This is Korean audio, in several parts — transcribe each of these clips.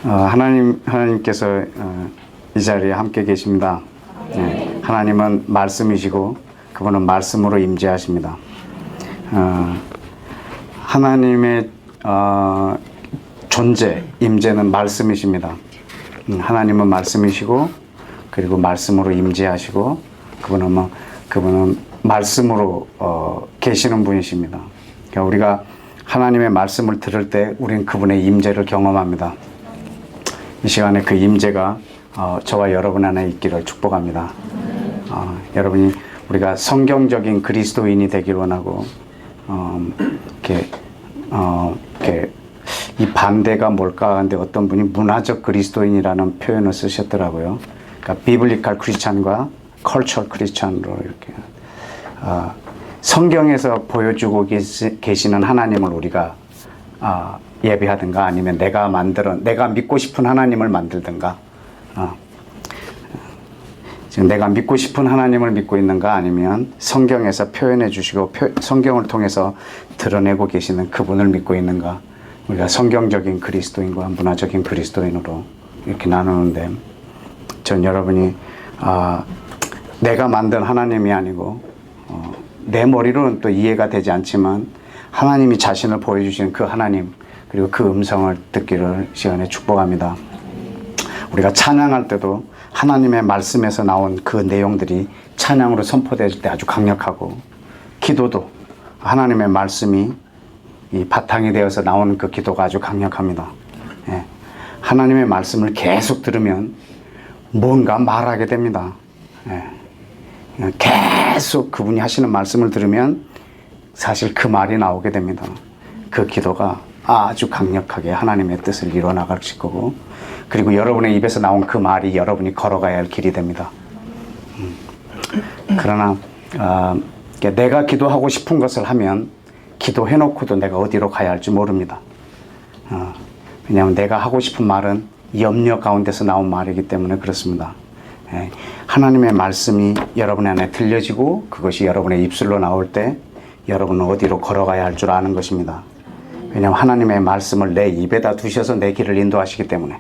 하나님께서 이 자리에 함께 계십니다. 네, 하나님은 말씀이시고 그분은 말씀으로 임재하십니다. 하나님의 존재, 임재는 말씀이십니다. 하나님은 말씀이시고 그리고 말씀으로 임재하시고 그분은 말씀으로 계시는 분이십니다. 그러니까 우리가 하나님의 말씀을 들을 때 우리는 그분의 임재를 경험합니다. 이 시간에 그 임재가 저와 여러분 안에 있기를 축복합니다. 여러분이 우리가 성경적인 그리스도인이 되길 원하고 이 반대가 뭘까 하는데 어떤 분이 문화적 그리스도인이라는 표현을 쓰셨더라고요. 그러니까 비블리컬 크리스찬과 컬처럴 크리스찬으로 이렇게 성경에서 보여주고 계시는 하나님을 우리가 예배하든가 아니면 내가 믿고 싶은 하나님을 만들든가 지금 내가 믿고 싶은 하나님을 믿고 있는가 아니면 성경에서 표현해 주시고 성경을 통해서 드러내고 계시는 그분을 믿고 있는가 우리가 성경적인 그리스도인과 문화적인 그리스도인으로 이렇게 나누는데 전 여러분이 내가 만든 하나님이 아니고 내 머리로는 또 이해가 되지 않지만 하나님이 자신을 보여주시는 그 하나님 그리고 그 음성을 듣기를 시간에 축복합니다. 우리가 찬양할 때도 하나님의 말씀에서 나온 그 내용들이 찬양으로 선포될 때 아주 강력하고 기도도 하나님의 말씀이 이 바탕이 되어서 나오는 그 기도가 아주 강력합니다. 예. 하나님의 말씀을 계속 들으면 뭔가 말하게 됩니다. 예. 계속 그분이 하시는 말씀을 들으면 사실 그 말이 나오게 됩니다. 그 기도가 아주 강력하게 하나님의 뜻을 이뤄나가실 거고 그리고 여러분의 입에서 나온 그 말이 여러분이 걸어가야 할 길이 됩니다. 그러나 내가 기도하고 싶은 것을 하면 기도해놓고도 내가 어디로 가야 할지 모릅니다. 왜냐하면 내가 하고 싶은 말은 염려 가운데서 나온 말이기 때문에 그렇습니다. 하나님의 말씀이 여러분 안에 들려지고 그것이 여러분의 입술로 나올 때 여러분은 어디로 걸어가야 할 줄 아는 것입니다. 왜냐하면 하나님의 말씀을 내 입에다 두셔서 내 길을 인도하시기 때문에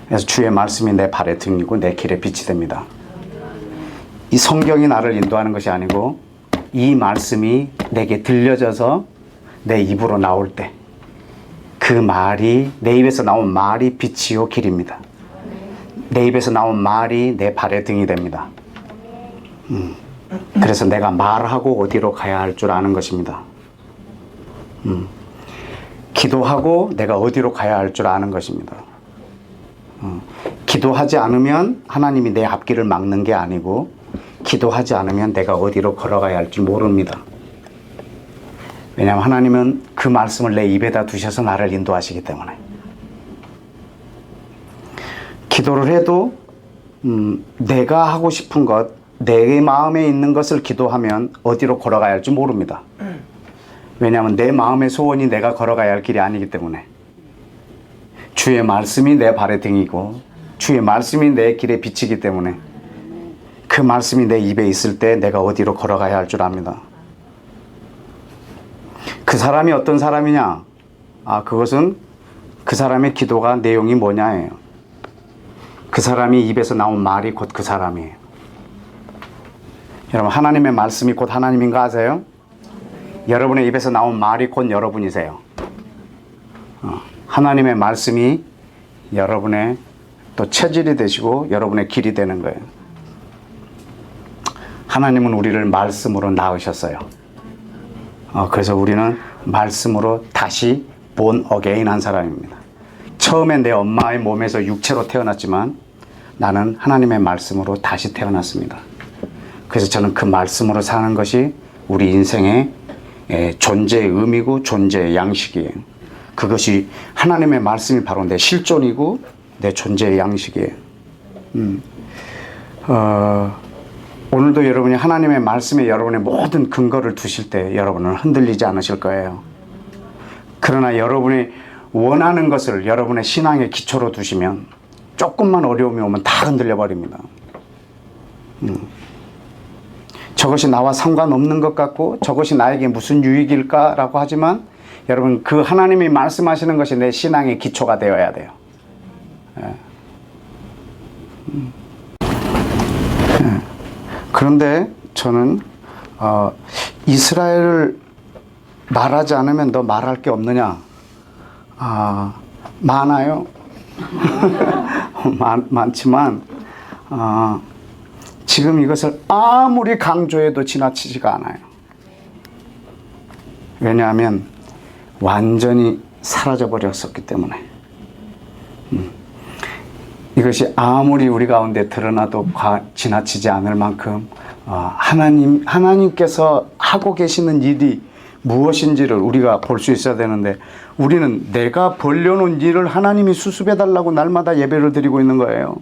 그래서 주의 말씀이 내 발의 등이고 내 길의 빛이 됩니다. 이 성경이 나를 인도하는 것이 아니고 이 말씀이 내게 들려져서 내 입으로 나올 때 그 말이 내 입에서 나온 말이 빛이요 길입니다. 내 입에서 나온 말이 내 발의 등이 됩니다. 그래서 내가 말하고 어디로 가야 할 줄 아는 것입니다. 기도하고 내가 어디로 가야 할 줄 아는 것입니다. 기도하지 않으면 하나님이 내 앞길을 막는 게 아니고 기도하지 않으면 내가 어디로 걸어가야 할지 모릅니다. 왜냐하면 하나님은 그 말씀을 내 입에다 두셔서 나를 인도하시기 때문에 기도를 해도 내가 하고 싶은 것, 내 마음에 있는 것을 기도하면 어디로 걸어가야 할지 모릅니다. 왜냐하면 내 마음의 소원이 내가 걸어가야 할 길이 아니기 때문에 주의 말씀이 내 발의 등이고 주의 말씀이 내 길의 빛이기 때문에 그 말씀이 내 입에 있을 때 내가 어디로 걸어가야 할 줄 압니다. 그 사람이 어떤 사람이냐? 그것은 그 사람의 기도가 내용이 뭐냐예요. 그 사람이 입에서 나온 말이 곧 그 사람이에요. 여러분 하나님의 말씀이 곧 하나님인가 아세요? 여러분의 입에서 나온 말이 곧 여러분이세요. 하나님의 말씀이 여러분의 또 체질이 되시고 여러분의 길이 되는 거예요. 하나님은 우리를 말씀으로 낳으셨어요. 그래서 우리는 말씀으로 다시 born again 한 사람입니다. 처음엔 내 엄마의 몸에서 육체로 태어났지만 나는 하나님의 말씀으로 다시 태어났습니다. 그래서 저는 그 말씀으로 사는 것이 우리 인생의 존재의 의미고 존재의 양식이에요. 그것이 하나님의 말씀이 바로 내 실존이고 내 존재의 양식이에요. 오늘도 여러분이 하나님의 말씀에 여러분의 모든 근거를 두실 때 여러분은 흔들리지 않으실 거예요. 그러나 여러분이 원하는 것을 여러분의 신앙의 기초로 두시면 조금만 어려움이 오면 다 흔들려 버립니다. 저것이 나와 상관없는 것 같고 저것이 나에게 무슨 유익일까라고 하지만 여러분, 그 하나님이 말씀하시는 것이 내 신앙의 기초가 되어야 돼요. 그런데 저는 이스라엘을 말하지 않으면 너 말할 게 없느냐? 많아요. 많지만 지금 이것을 아무리 강조해도 지나치지가 않아요. 왜냐하면 완전히 사라져 버렸었기 때문에. 이것이 아무리 우리 가운데 드러나도 지나치지 않을 만큼 하나님께서 하고 계시는 일이 무엇인지를 우리가 볼 수 있어야 되는데, 우리는 내가 벌려놓은 일을 하나님이 수습해달라고 날마다 예배를 드리고 있는 거예요.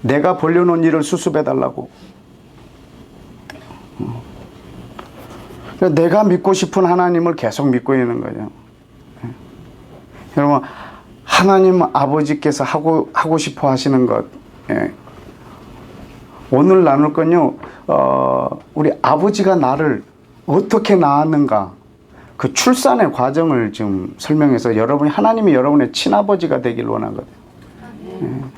내가 벌려놓은 일을 수습해달라고. 내가 믿고 싶은 하나님을 계속 믿고 있는 거죠. 여러분, 하나님 아버지께서 하고 싶어 하시는 것, 오늘 나눌 건요, 우리 아버지가 나를 어떻게 낳았는가, 그 출산의 과정을 지금 설명해서 하나님이 여러분의 친아버지가 되길 원하거든요.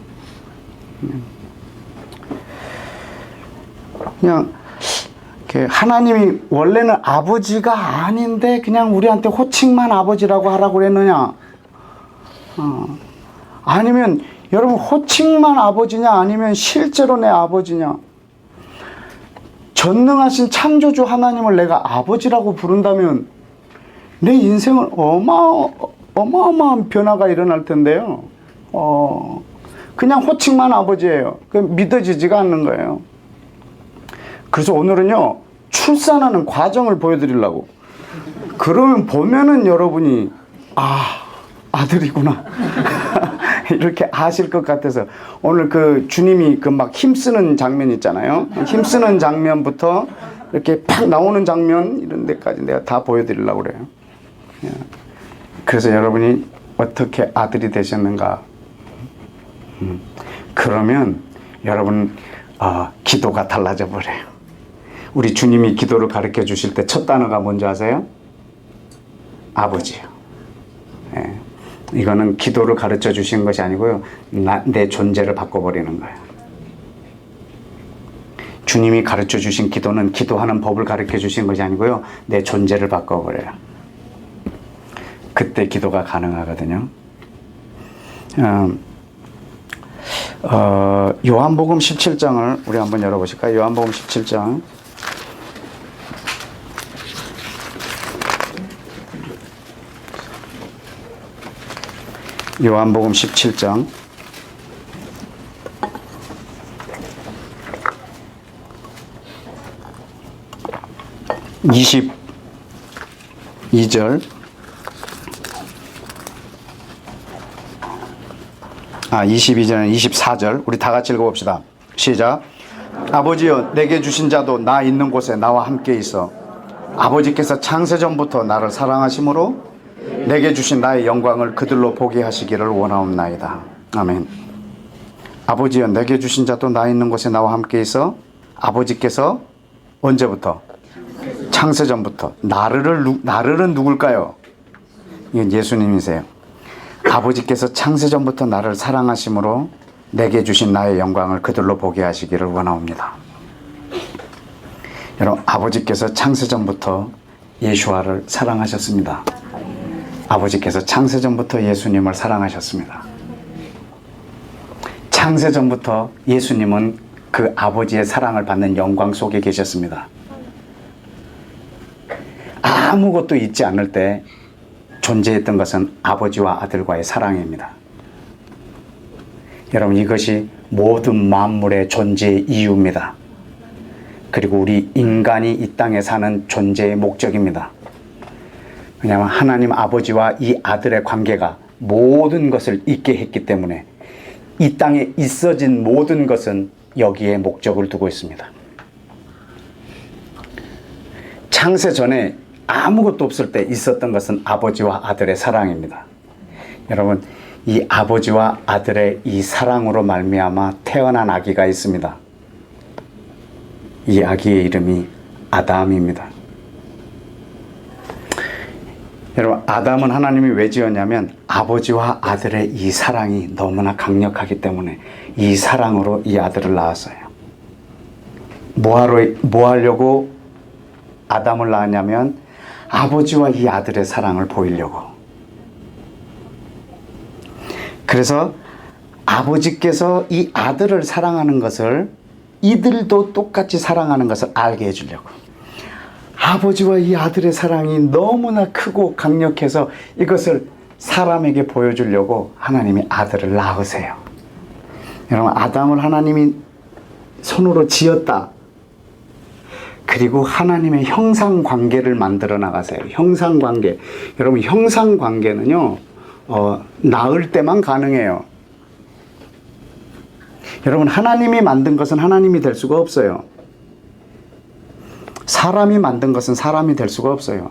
그냥 하나님이 원래는 아버지가 아닌데 그냥 우리한테 호칭만 아버지라고 하라고 그랬느냐? 아니면 여러분, 호칭만 아버지냐, 아니면 실제로 내 아버지냐? 전능하신 창조주 하나님을 내가 아버지라고 부른다면 내 인생은 어마어마한 변화가 일어날 텐데요. 그냥 호칭만 아버지예요. 믿어지지가 않는 거예요. 그래서 오늘은요, 출산하는 과정을 보여드리려고. 그러면 보면은 여러분이 아들이구나 이렇게 아실 것 같아서, 오늘 그 주님이 막 힘쓰는 장면 있잖아요. 힘쓰는 장면부터 이렇게 팍 나오는 장면 이런 데까지 내가 다 보여드리려고 그래요. 그래서 여러분이 어떻게 아들이 되셨는가? 그러면 여러분 기도가 달라져 버려요. 우리 주님이 기도를 가르쳐 주실 때 첫 단어가 뭔지 아세요? 아버지요. 이거는 기도를 가르쳐 주신 것이 아니고요, 내 존재를 바꿔버리는 거예요. 주님이 가르쳐 주신 기도는 기도하는 법을 가르쳐 주신 것이 아니고요, 내 존재를 바꿔버려요. 그때 기도가 가능하거든요. 요한복음 17장을 우리 한번 열어보실까요? 요한복음 17장. 요한복음 17장 22절 22절은 24절 우리 다 같이 읽어봅시다. 시작. 아버지여, 내게 주신 자도 나 있는 곳에 나와 함께 있어 아버지께서 창세전부터 나를 사랑하심으로 내게 주신 나의 영광을 그들로 보게 하시기를 원하옵나이다. 아멘. 아버지여, 내게 주신 자도 나 있는 곳에 나와 함께 있어 아버지께서 언제부터? 창세전부터. 나를은 누굴까요? 이건 예수님이세요. 아버지께서 창세전부터 나를 사랑하심으로 내게 주신 나의 영광을 그들로 보게 하시기를 원하옵니다. 여러분, 아버지께서 창세전부터 예수와를 사랑하셨습니다. 아버지께서 창세전부터 예수님을 사랑하셨습니다. 창세전부터 예수님은 그 아버지의 사랑을 받는 영광 속에 계셨습니다. 아무것도 있지 않을 때 존재했던 것은 아버지와 아들과의 사랑입니다. 여러분, 이것이 모든 만물의 존재의 이유입니다. 그리고 우리 인간이 이 땅에 사는 존재의 목적입니다. 왜냐하면 하나님 아버지와 이 아들의 관계가 모든 것을 있게 했기 때문에 이 땅에 있어진 모든 것은 여기에 목적을 두고 있습니다. 창세 전에 아무것도 없을 때 있었던 것은 아버지와 아들의 사랑입니다. 여러분, 이 아버지와 아들의 이 사랑으로 말미암아 태어난 아기가 있습니다. 이 아기의 이름이 아담입니다. 여러분, 아담은 하나님이 왜 지었냐면 아버지와 아들의 이 사랑이 너무나 강력하기 때문에 이 사랑으로 이 아들을 낳았어요. 뭐 하려고 아담을 낳았냐면 아버지와 이 아들의 사랑을 보이려고. 그래서 아버지께서 이 아들을 사랑하는 것을 이들도 똑같이 사랑하는 것을 알게 해주려고. 아버지와 이 아들의 사랑이 너무나 크고 강력해서 이것을 사람에게 보여주려고 하나님이 아들을 낳으세요. 여러분, 아담을 하나님이 손으로 지었다. 그리고 하나님의 형상관계를 만들어 나가세요. 형상관계. 여러분, 형상관계는요, 낳을 때만 가능해요. 여러분, 하나님이 만든 것은 하나님이 될 수가 없어요. 사람이 만든 것은 사람이 될 수가 없어요.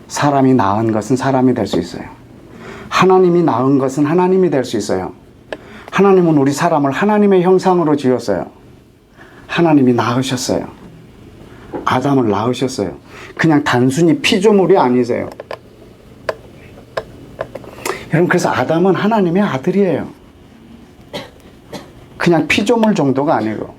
사람이 낳은 것은 사람이 될 수 있어요. 하나님이 낳은 것은 하나님이 될 수 있어요. 하나님은 우리 사람을 하나님의 형상으로 지었어요. 하나님이 낳으셨어요. 아담을 낳으셨어요. 그냥 단순히 피조물이 아니세요. 여러분, 그래서 아담은 하나님의 아들이에요. 그냥 피조물 정도가 아니고.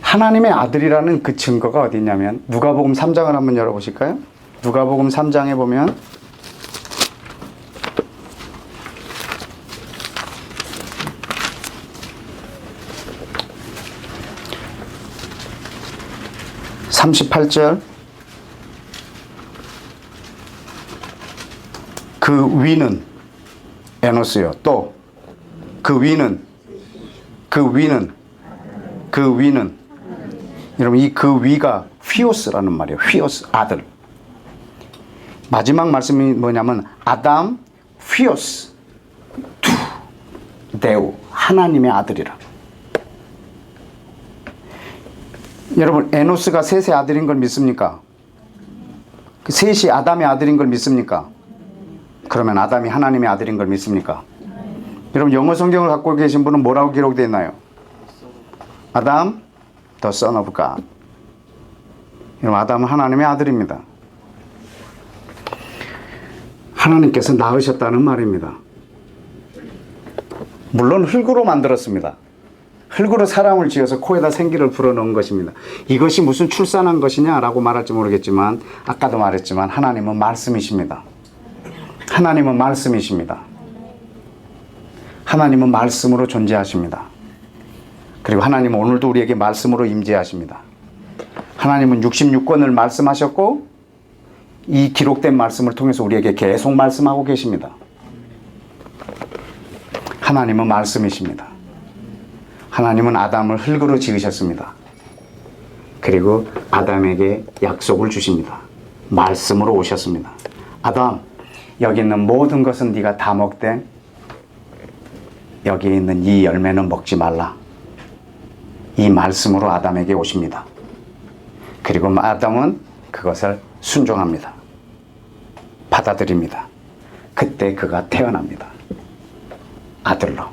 하나님의 아들이라는 그 증거가 어디 있냐면 누가복음 3장을 한번 열어보실까요? 누가복음 3장에 보면 (38절) 그 위는 에노스요. 또 그 위는 여러분, 이 그 위가 휘오스라는 말이에요. 휘오스, 아들. 마지막 말씀이 뭐냐면 아담 휘오스 투 데우, 하나님의 아들이라. 여러분, 에노스가 셋의 아들인 걸 믿습니까? 그 셋이 아담의 아들인 걸 믿습니까? 그러면 아담이 하나님의 아들인 걸 믿습니까? 여러분, 영어 성경을 갖고 계신 분은 뭐라고 기록되어 있나요? 아담, the son of God. 여러분, 아담은 하나님의 아들입니다. 하나님께서 낳으셨다는 말입니다. 물론 흙으로 만들었습니다. 흙으로 사람을 지어서 코에다 생기를 불어넣은 것입니다. 이것이 무슨 출산한 것이냐라고 말할지 모르겠지만 아까도 말했지만 하나님은 말씀이십니다. 하나님은 말씀이십니다. 하나님은 말씀으로 존재하십니다. 그리고 하나님은 오늘도 우리에게 말씀으로 임재하십니다. 하나님은 66권을 말씀하셨고 이 기록된 말씀을 통해서 우리에게 계속 말씀하고 계십니다. 하나님은 말씀이십니다. 하나님은 아담을 흙으로 지으셨습니다. 그리고 아담에게 약속을 주십니다. 말씀으로 오셨습니다. 아담, 여기 있는 모든 것은 네가 다 먹되 여기 있는 이 열매는 먹지 말라. 이 말씀으로 아담에게 오십니다. 그리고 아담은 그것을 순종합니다. 받아들입니다. 그때 그가 태어납니다. 아들로.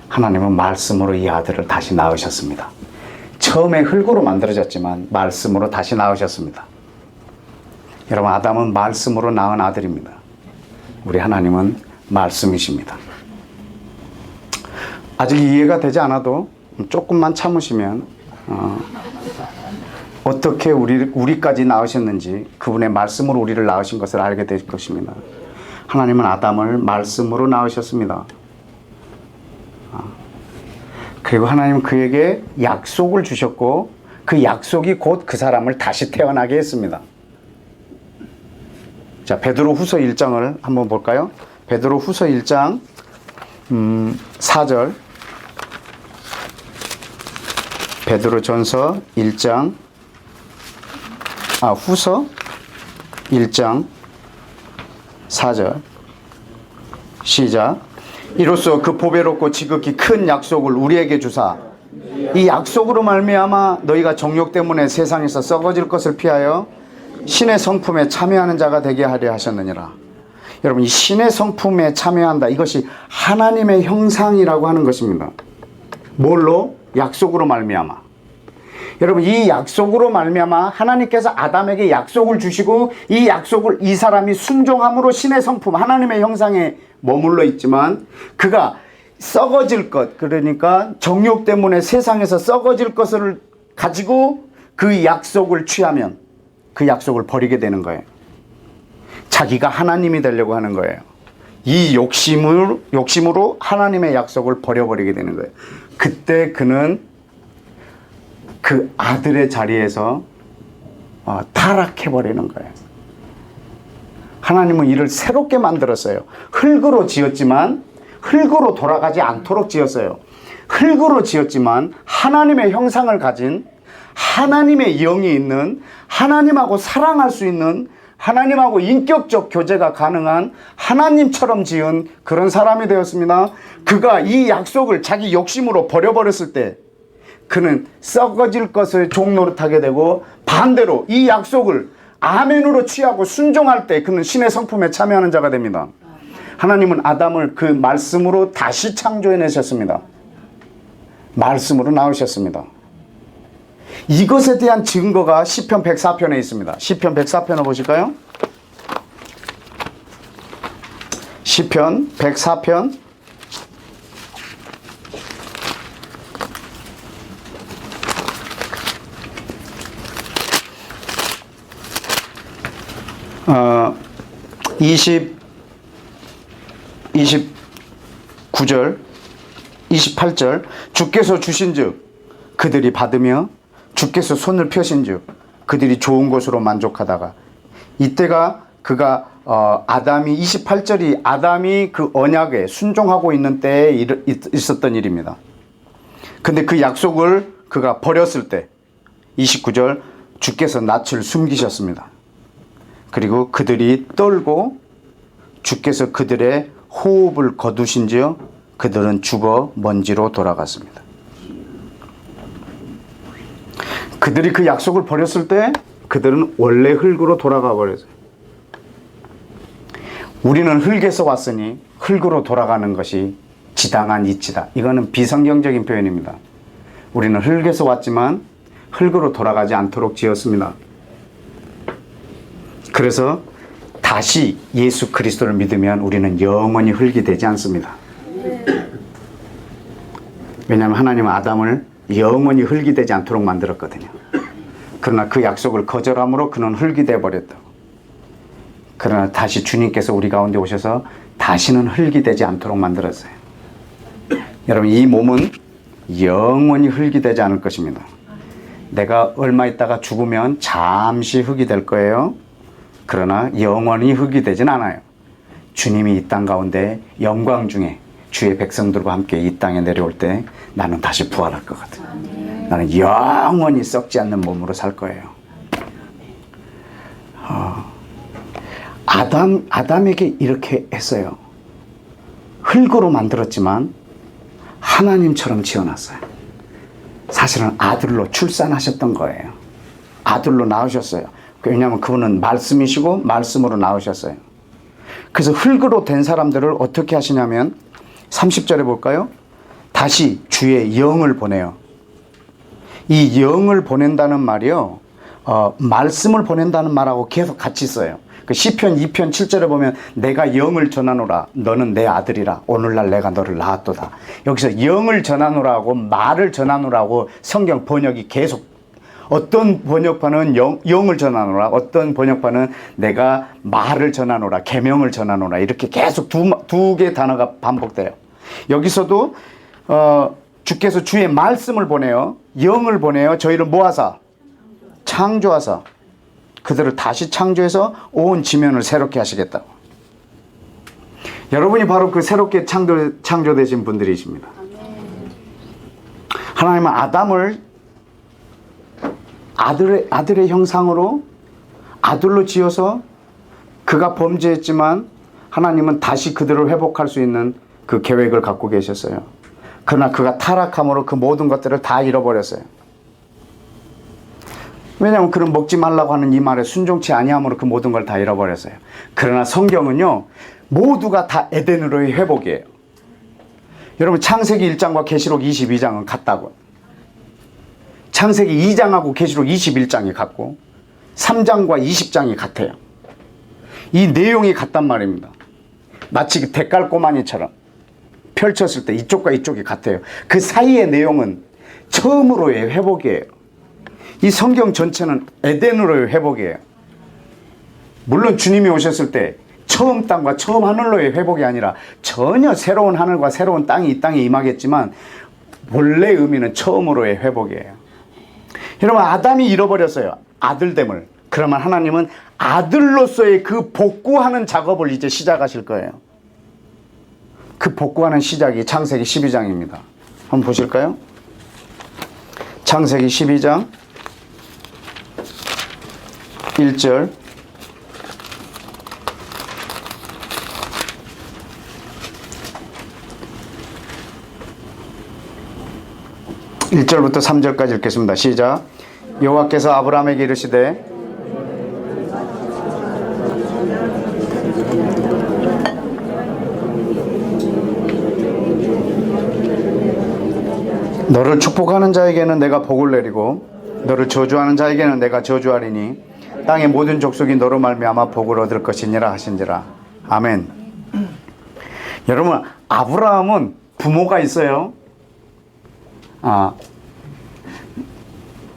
하나님은 말씀으로 이 아들을 다시 낳으셨습니다. 처음에 흙으로 만들어졌지만 말씀으로 다시 낳으셨습니다. 여러분, 아담은 말씀으로 낳은 아들입니다. 우리 하나님은 말씀이십니다. 아직 이해가 되지 않아도 조금만 참으시면 어떻게 우리까지 낳으셨는지 그분의 말씀으로 우리를 낳으신 것을 알게 될 것입니다. 하나님은 아담을 말씀으로 낳으셨습니다. 그리고 하나님은 그에게 약속을 주셨고 그 약속이 곧 그 사람을 다시 태어나게 했습니다. 자, 베드로 후서 1장을 한번 볼까요? 베드로 후서 1장 4절. 베드로 전서 1장 후서 1장 4절 시작. 이로써 그 보배롭고 지극히 큰 약속을 우리에게 주사 이 약속으로 말미암아 너희가 정욕 때문에 세상에서 썩어질 것을 피하여 신의 성품에 참여하는 자가 되게 하려 하셨느니라. 여러분, 이 신의 성품에 참여한다. 이것이 하나님의 형상이라고 하는 것입니다. 뭘로? 약속으로 말미암아. 여러분, 이 약속으로 말미암아 하나님께서 아담에게 약속을 주시고 이 약속을 이 사람이 순종함으로 신의 성품, 하나님의 형상에 머물러 있지만 그가 썩어질 것, 그러니까 정욕 때문에 세상에서 썩어질 것을 가지고 그 약속을 취하면 그 약속을 버리게 되는 거예요. 자기가 하나님이 되려고 하는 거예요. 이 욕심으로 하나님의 약속을 버려버리게 되는 거예요. 그때 그는 그 아들의 자리에서 타락해버리는 거예요. 하나님은 이를 새롭게 만들었어요. 흙으로 지었지만 흙으로 돌아가지 않도록 지었어요. 흙으로 지었지만 하나님의 형상을 가진, 하나님의 영이 있는, 하나님하고 사랑할 수 있는, 하나님하고 인격적 교제가 가능한 하나님처럼 지은 그런 사람이 되었습니다. 그가 이 약속을 자기 욕심으로 버려버렸을 때 그는 썩어질 것을 종노릇하게 되고, 반대로 이 약속을 아멘으로 취하고 순종할 때 그는 신의 성품에 참여하는 자가 됩니다. 하나님은 아담을 그 말씀으로 다시 창조해내셨습니다. 말씀으로 나오셨습니다. 이것에 대한 증거가 시편 104편에 있습니다. 시편 104편을 보실까요? 시편 104편 29절 28절 주께서 주신즉 그들이 받으며 주께서 손을 펴신즉 그들이 좋은 것으로 만족하다가, 이때가 그가 아담이 28절이 아담이 그 언약에 순종하고 있는 때에 있었던 일입니다. 근데 그 약속을 그가 버렸을 때 29절 주께서 낯을 숨기셨습니다. 그리고 그들이 떨고 주께서 그들의 호흡을 거두신지어 그들은 죽어 먼지로 돌아갔습니다. 그들이 그 약속을 버렸을 때 그들은 원래 흙으로 돌아가 버렸어요. 우리는 흙에서 왔으니 흙으로 돌아가는 것이 지당한 이치다. 이거는 비성경적인 표현입니다. 우리는 흙에서 왔지만 흙으로 돌아가지 않도록 지었습니다. 그래서 다시 예수 그리스도를 믿으면 우리는 영원히 흙이 되지 않습니다. 왜냐하면 하나님은 아담을 영원히 흙이 되지 않도록 만들었거든요. 그러나 그 약속을 거절함으로 그는 흙이 되어버렸다고. 그러나 다시 주님께서 우리 가운데 오셔서 다시는 흙이 되지 않도록 만들었어요. 여러분, 이 몸은 영원히 흙이 되지 않을 것입니다. 내가 얼마 있다가 죽으면 잠시 흙이 될 거예요. 그러나 영원히 흙이 되진 않아요. 주님이 이 땅 가운데 영광 중에 주의 백성들과 함께 이 땅에 내려올 때 나는 다시 부활할 것 같아요. 나는 영원히 썩지 않는 몸으로 살 거예요. 아담에게 이렇게 했어요. 흙으로 만들었지만 하나님처럼 지어놨어요. 사실은 아들로 출산하셨던 거예요. 아들로 낳으셨어요. 왜냐하면 그분은 말씀이시고 말씀으로 낳으셨어요. 그래서 흙으로 된 사람들을 어떻게 하시냐면 30절에 볼까요? 다시 주의 영을 보내요. 이 영을 보낸다는 말이요, 말씀을 보낸다는 말하고 계속 같이 써요. 그 시편 2편 7절에 보면 내가 영을 전하노라 너는 내 아들이라 오늘날 내가 너를 낳았도다. 여기서 영을 전하노라고 말을 전하노라고 성경 번역이 계속, 어떤 번역판은 영을 전하노라, 어떤 번역판은 내가 말을 전하노라, 계명을 전하노라, 이렇게 계속 두 개의 단어가 반복돼요. 여기서도 주께서 주의 말씀을 보내요, 영을 보내요. 저희를 모아서 창조하사 그들을 다시 창조해서 온 지면을 새롭게 하시겠다고. 여러분이 바로 그 새롭게 창조되신 분들이십니다. 하나님은 아담을 아들의 형상으로 아들로 지어서 그가 범죄했지만 하나님은 다시 그들을 회복할 수 있는 그 계획을 갖고 계셨어요. 그러나 그가 타락함으로 그 모든 것들을 다 잃어버렸어요. 왜냐하면 그는 먹지 말라고 하는 이 말에 순종치 아니함으로 그 모든 걸 다 잃어버렸어요. 그러나 성경은요, 모두가 다 에덴으로의 회복이에요. 여러분, 창세기 1장과 계시록 22장은 같다고. 창세기 2장하고 계시록 21장이 같고 3장과 20장이 같아요. 이 내용이 같단 말입니다. 마치 대깔꼬마니처럼 펼쳤을 때 이쪽과 이쪽이 같아요. 그 사이의 내용은 처음으로의 회복이에요. 이 성경 전체는 에덴으로의 회복이에요. 물론 주님이 오셨을 때 처음 땅과 처음 하늘로의 회복이 아니라 전혀 새로운 하늘과 새로운 땅이 이 땅에 임하겠지만 원래 의미는 처음으로의 회복이에요. 여러분, 아담이 잃어버렸어요. 아들됨을. 그러면 하나님은 아들로서의 그 복구하는 작업을 이제 시작하실 거예요. 그 복구하는 시작이 창세기 12장입니다. 한번 보실까요? 창세기 12장 1절 1절부터 3절까지 읽겠습니다. 시작. 여호와께서 아브라함에게 이르시되 너를 축복하는 자에게는 내가 복을 내리고 너를 저주하는 자에게는 내가 저주하리니 땅의 모든 족속이 너로 말미암아 복을 얻을 것이니라 하신지라. 아멘. 여러분, 아브라함은 부모가 있어요.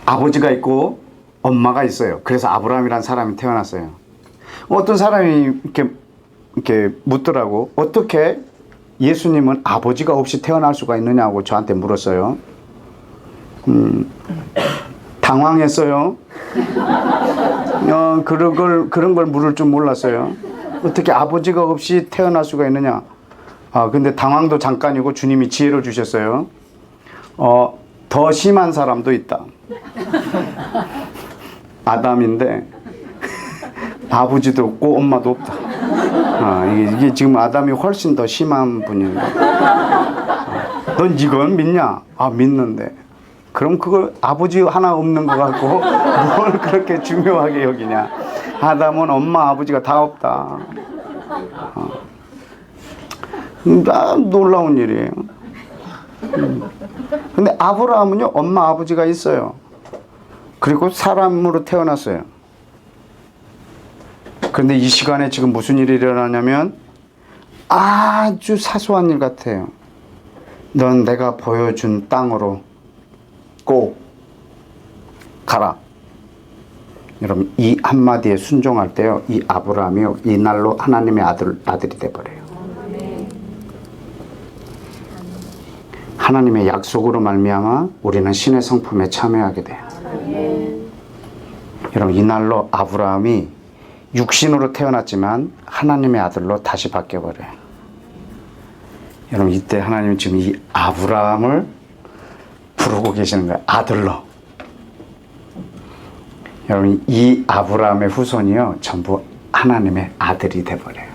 아버지가 있고 엄마가 있어요. 그래서 아브라함이라는 사람이 태어났어요. 어떤 사람이 이렇게 묻더라고. 어떻게 예수님은 아버지가 없이 태어날 수가 있느냐고 저한테 물었어요. 당황했어요. 그런 걸 물을 줄 몰랐어요. 어떻게 아버지가 없이 태어날 수가 있느냐. 근데 당황도 잠깐이고 주님이 지혜를 주셨어요. 더 심한 사람도 있다. 아담인데 아버지도 없고 엄마도 없다. 이게 지금 아담이 훨씬 더 심한 분인데 넌 이건 믿냐? 믿는데. 그럼 그걸 아버지 하나 없는 것 같고 뭘 그렇게 중요하게 여기냐. 아담은 엄마 아버지가 다 없다. 놀라운 일이에요. 근데 아브라함은요, 엄마 아버지가 있어요. 그리고 사람으로 태어났어요. 그런데 이 시간에 지금 무슨 일이 일어나냐면 아주 사소한 일 같아요. 넌 내가 보여준 땅으로 꼭 가라. 여러분, 이 한마디에 순종할 때요, 이 아브라함이요, 이 날로 하나님의 아들이 돼버려요. 하나님의 약속으로 말미암아 우리는 신의 성품에 참여하게 돼요. 여러분, 이 날로 아브라함이 육신으로 태어났지만 하나님의 아들로 다시 바뀌어버려요. 여러분, 이때 하나님은 지금 이 아브라함을 부르고 계시는 거예요. 아들로. 여러분, 이 아브라함의 후손이요, 전부 하나님의 아들이 돼버려요.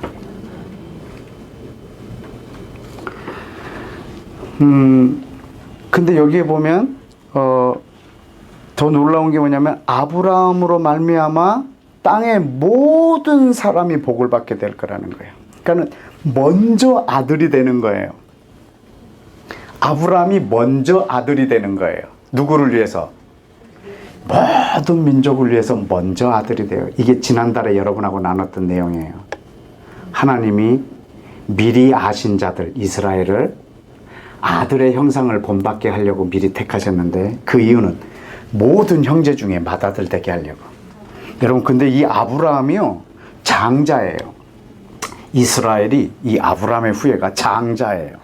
근데 여기에 보면 더 놀라운 게 뭐냐면 아브라함으로 말미암아 땅의 모든 사람이 복을 받게 될 거라는 거예요. 그러니까 먼저 아들이 되는 거예요. 아브라함이 먼저 아들이 되는 거예요. 누구를 위해서? 모든 민족을 위해서 먼저 아들이 돼요. 이게 지난달에 여러분하고 나눴던 내용이에요. 하나님이 미리 아신 자들 이스라엘을 아들의 형상을 본받게 하려고 미리 택하셨는데 그 이유는 모든 형제 중에 맏아들 되게 하려고. 여러분, 근데 이 아브라함이요, 장자예요. 이스라엘이 이 아브라함의 후예가 장자예요.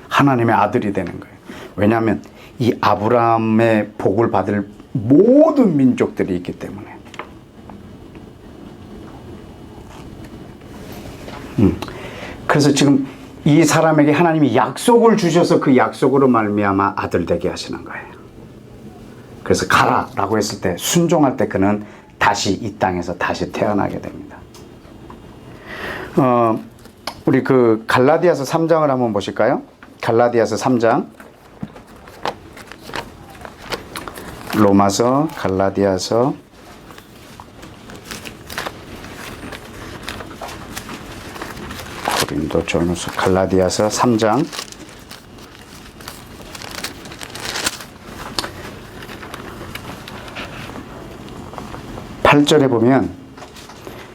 하나님의 아들이 되는 거예요. 왜냐하면 이 아브라함의 복을 받을 모든 민족들이 있기 때문에. 그래서 지금 이 사람에게 하나님이 약속을 주셔서 그 약속으로 말미암아 아들 되게 하시는 거예요. 그래서 가라라고 했을 때 순종할 때 그는 다시 이 땅에서 다시 태어나게 됩니다. 우리 그 갈라디아서 3장을 한번 보실까요? 갈라디아서 3장. 로마서, 갈라디아서, 고린도전서, 갈라디아서 3장 8절에 보면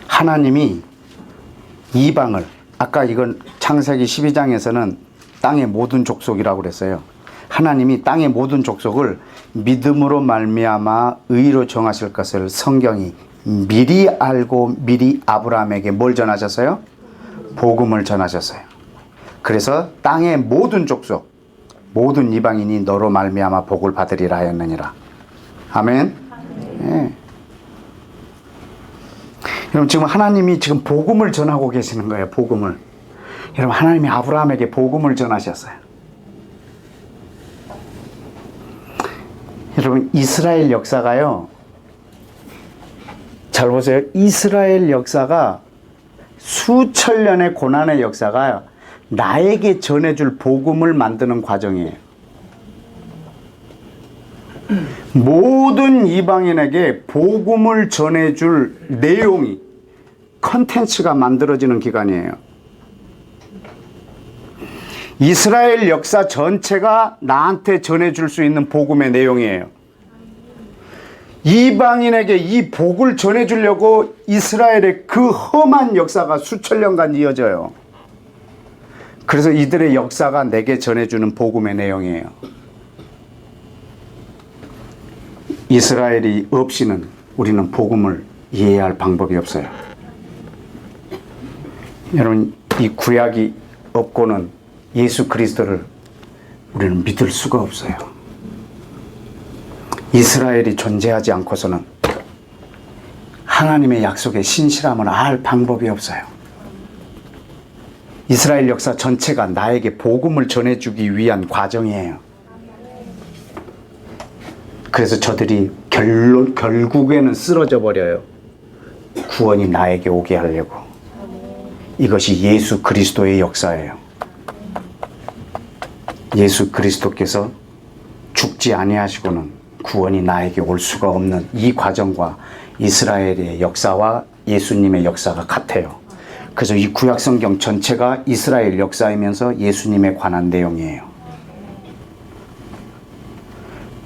하나님이 이방을, 아까 이건 창세기 12장에서는 땅의 모든 족속이라고 그랬어요. 하나님이 땅의 모든 족속을 믿음으로 말미암아 의로 정하실 것을 성경이 미리 알고 미리 아브라함에게 뭘 전하셨어요? 복음을 전하셨어요. 그래서 땅의 모든 족속, 모든 이방인이 너로 말미암아 복을 받으리라 하였느니라. 아멘. 예. 여러분, 지금 하나님이 지금 복음을 전하고 계시는 거예요. 복음을. 여러분, 하나님이 아브라함에게 복음을 전하셨어요. 여러분, 이스라엘 역사가요, 잘 보세요. 이스라엘 역사가 수천 년의 고난의 역사가 나에게 전해줄 복음을 만드는 과정이에요. 모든 이방인에게 복음을 전해줄 내용이, 컨텐츠가 만들어지는 기간이에요. 이스라엘 역사 전체가 나한테 전해줄 수 있는 복음의 내용이에요. 이방인에게 이 복을 전해주려고 이스라엘의 그 험한 역사가 수천 년간 이어져요. 그래서 이들의 역사가 내게 전해주는 복음의 내용이에요. 이스라엘이 없이는 우리는 복음을 이해할 방법이 없어요. 여러분, 이 구약이 없고는 예수 그리스도를 우리는 믿을 수가 없어요. 이스라엘이 존재하지 않고서는 하나님의 약속의 신실함을 알 방법이 없어요. 이스라엘 역사 전체가 나에게 복음을 전해주기 위한 과정이에요. 그래서 저들이 결국에는 쓰러져 버려요. 구원이 나에게 오게 하려고. 이것이 예수 그리스도의 역사예요. 예수 그리스도께서 죽지 아니하시고는 구원이 나에게 올 수가 없는 이 과정과 이스라엘의 역사와 예수님의 역사가 같아요. 그래서 이 구약 성경 전체가 이스라엘 역사이면서 예수님에 관한 내용이에요.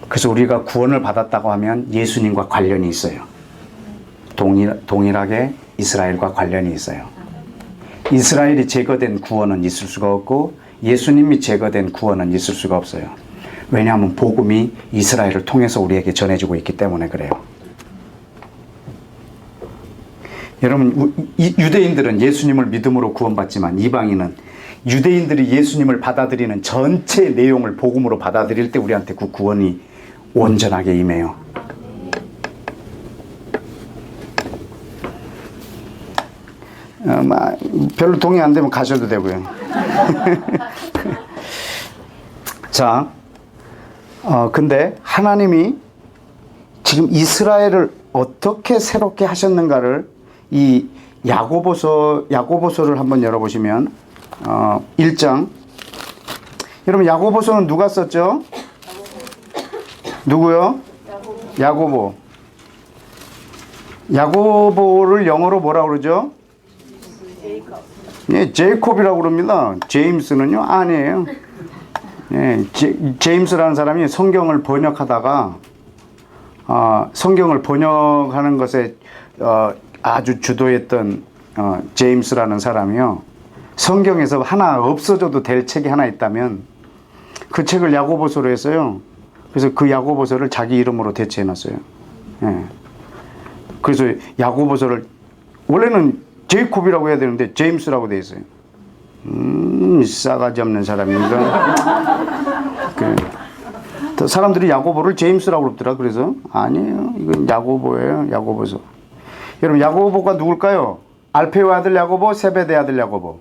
그래서 우리가 구원을 받았다고 하면 예수님과 관련이 있어요. 동일하게 이스라엘과 관련이 있어요. 이스라엘이 제거된 구원은 있을 수가 없고 예수님이 제거된 구원은 있을 수가 없어요. 왜냐하면 복음이 이스라엘을 통해서 우리에게 전해지고 있기 때문에 그래요. 여러분, 유대인들은 예수님을 믿음으로 구원받지만 이방인은 유대인들이 예수님을 받아들이는 전체 내용을 복음으로 받아들일 때 우리한테 그 구원이 온전하게 임해요. 별로 동의 안 되면 가셔도 되고요. 자, 근데 하나님이 지금 이스라엘을 어떻게 새롭게 하셨는가를 이 야고보서를 한번 열어보시면 1장. 여러분, 야고보서는 누가 썼죠? 누구요? 야고보. 야고보를 영어로 뭐라고 그러죠? 예, 제이콥이라고 그럽니다. 제임스는요? 아니에요. 예, 제임스라는 사람이 성경을 번역하다가 성경을 번역하는 것에 아주 주도했던 제임스라는 사람이요. 성경에서 하나 없어져도 될 책이 하나 있다면 그 책을 야고보서로 했어요. 그래서 그 야고보서를 자기 이름으로 대체해놨어요. 예. 그래서 야고보서를 원래는 제이콥이라고 해야 되는데 제임스라고 되어 있어요. 싸가지 없는 사람인가? 사람들이 야고보를 제임스라고 그러더라. 그래서 아니에요. 이건 야고보예요. 야고보서. 여러분, 야고보가 누굴까요? 알페의 아들 야고보, 세베대 아들 야고보.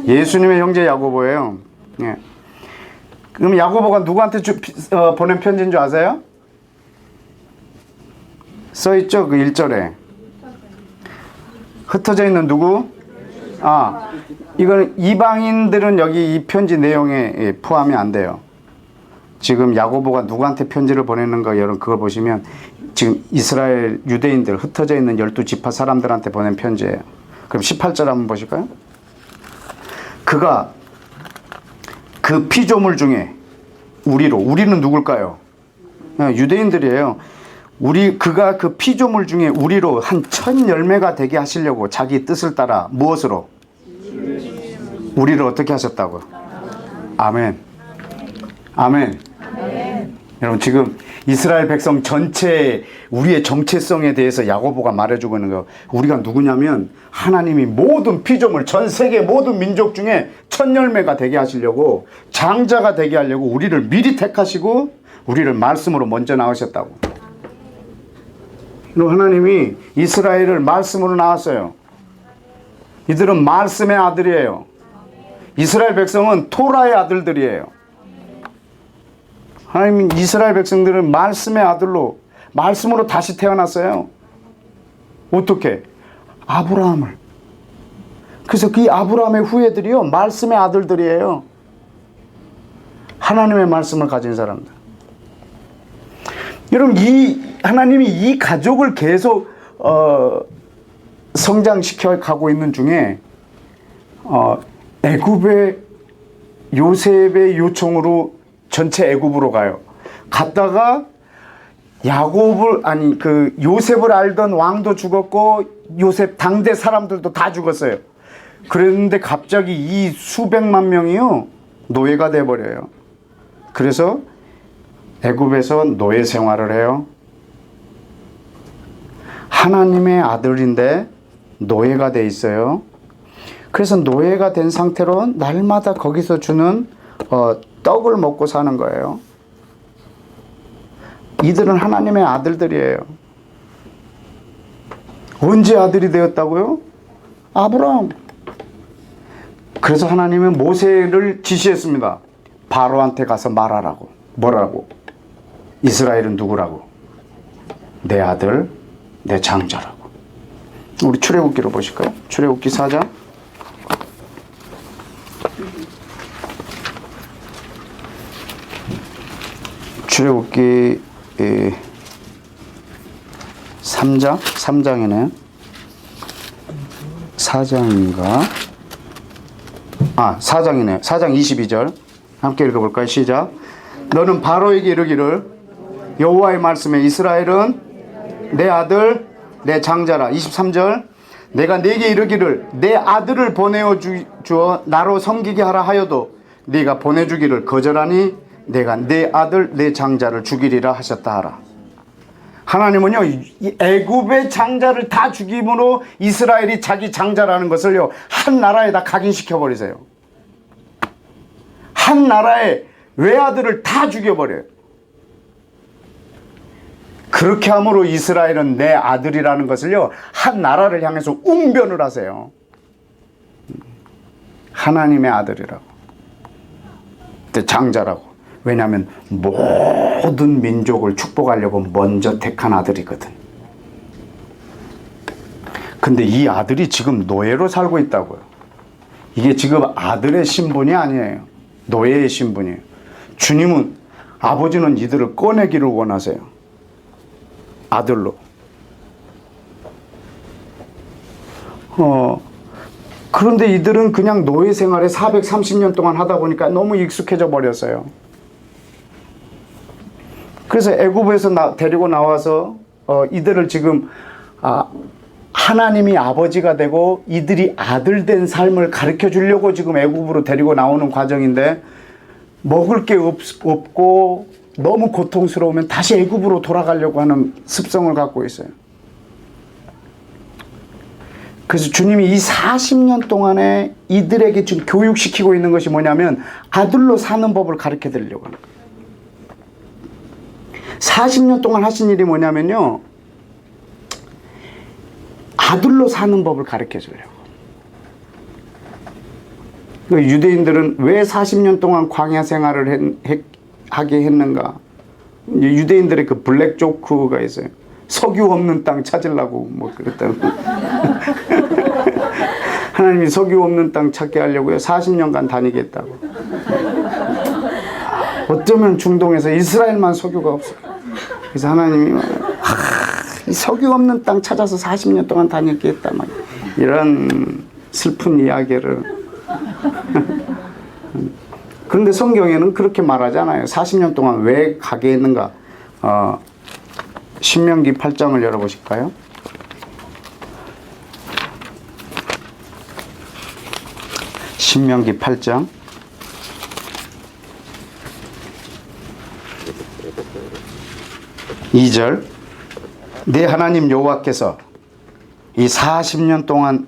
예수님의 형제 야고보예요. 예. 그럼 야고보가 누구한테 보낸 편지인 줄 아세요? 써있죠? 그 1절에. 흩어져 있는 누구? 이거는 이방인들은 여기 이 편지 내용에 포함이 안 돼요. 지금 야고보가 누구한테 편지를 보냈는가, 여러분 그걸 보시면 지금 이스라엘 유대인들 흩어져 있는 12지파 사람들한테 보낸 편지예요. 그럼 18절 한번 보실까요? 그가 그 피조물 중에 우리는 누굴까요? 유대인들이에요. 그가 그 피조물 중에 우리로 한 첫 열매가 되게 하시려고 자기 뜻을 따라 무엇으로? 우리를 어떻게 하셨다고? 아멘. 아멘. 여러분 지금 이스라엘 백성 전체 우리의 정체성에 대해서 야고보가 말해주고 있는 거, 우리가 누구냐면 하나님이 모든 피조물, 전 세계 모든 민족 중에 첫 열매가 되게 하시려고, 장자가 되게 하려고 우리를 미리 택하시고 우리를 말씀으로 먼저 낳으셨다고. 하나님이 이스라엘을 말씀으로 낳았어요. 이들은 말씀의 아들이에요. 이스라엘 백성은 토라의 아들들이에요. 하나님 이스라엘 백성들은 말씀의 아들로, 말씀으로 다시 태어났어요. 어떻게? 아브라함을. 그래서 그 아브라함의 후예들이요, 말씀의 아들들이에요. 하나님의 말씀을 가진 사람들. 여러분 하나님이 이 가족을 계속 성장시켜 가고 있는 중에 애굽의 요셉의 요청으로 전체 애굽으로 가요. 갔다가 요셉을 알던 왕도 죽었고 요셉 당대 사람들도 다 죽었어요. 그랬는데 갑자기 이 수백만 명이요 노예가 돼 버려요. 그래서 애굽에서 노예 생활을 해요. 하나님의 아들인데 노예가 돼 있어요. 그래서 노예가 된 상태로 날마다 거기서 주는 떡을 먹고 사는 거예요. 이들은 하나님의 아들들이에요. 언제 아들이 되었다고요? 아브라함. 그래서 하나님은 모세를 지시했습니다. 바로한테 가서 말하라고. 뭐라고? 이스라엘은 누구라고? 내 아들, 내 장자라고. 우리 출애굽기로 보실까요? 출애굽기 4장. 출애굽기 3장이네. 4장인가? 4장이네. 4장 22절. 함께 읽어볼까요? 시작. 너는 바로에게 이르기를 여호와의 말씀에 이스라엘은 내 아들, 내 장자라. 23절. 내가 네게 이르기를 내 아들을 보내어 주어 나로 섬기게 하라 하여도 네가 보내주기를 거절하니 내가 내 아들 내 장자를 죽이리라 하셨다 하라. 하나님은요 애굽의 장자를 다 죽임으로 이스라엘이 자기 장자라는 것을요 한 나라에다 각인시켜 버리세요. 한 나라의 외아들을 다 죽여버려요. 그렇게 함으로 이스라엘은 내 아들이라는 것을요 한 나라를 향해서 웅변을 하세요. 하나님의 아들이라고, 장자라고. 왜냐하면 모든 민족을 축복하려고 먼저 택한 아들이거든. 근데 이 아들이 지금 노예로 살고 있다고요. 이게 지금 아들의 신분이 아니에요. 노예의 신분이에요. 주님은, 아버지는 이들을 꺼내기를 원하세요. 아들로. 그런데 이들은 그냥 노예 생활에 430년 동안 하다 보니까 너무 익숙해져 버렸어요. 그래서 애굽에서 데리고 나와서 이들을 지금 하나님이 아버지가 되고 이들이 아들 된 삶을 가르쳐 주려고 지금 애굽으로 데리고 나오는 과정인데, 먹을 게 없고 너무 고통스러우면 다시 애굽으로 돌아가려고 하는 습성을 갖고 있어요. 그래서 주님이 이 40년 동안에 이들에게 지금 교육시키고 있는 것이 뭐냐면 아들로 사는 법을 가르쳐 드리려고 하는 거예요. 40년 동안 하신 일이 뭐냐면요, 아들로 사는 법을 가르쳐 주려고. 유대인들은 왜 40년 동안 광야 생활을 하게 했는가? 유대인들의 그 블랙 조크가 있어요. 석유 없는 땅 찾으려고 뭐 그랬다고. 하나님이 석유 없는 땅 찾게 하려고요 40년간 다니겠다고. 어쩌면 중동에서 이스라엘만 석유가 없어요. 그래서 하나님이 이 석유 없는 땅 찾아서 40년 동안 다녔겠다 막 이런 슬픈 이야기를. 그런데 성경에는 그렇게 말하지 않아요. 40년 동안 왜 가게 했는가? 신명기 8장을 열어보실까요? 신명기 8장 2절. 내 하나님 여호와께서 이 40년 동안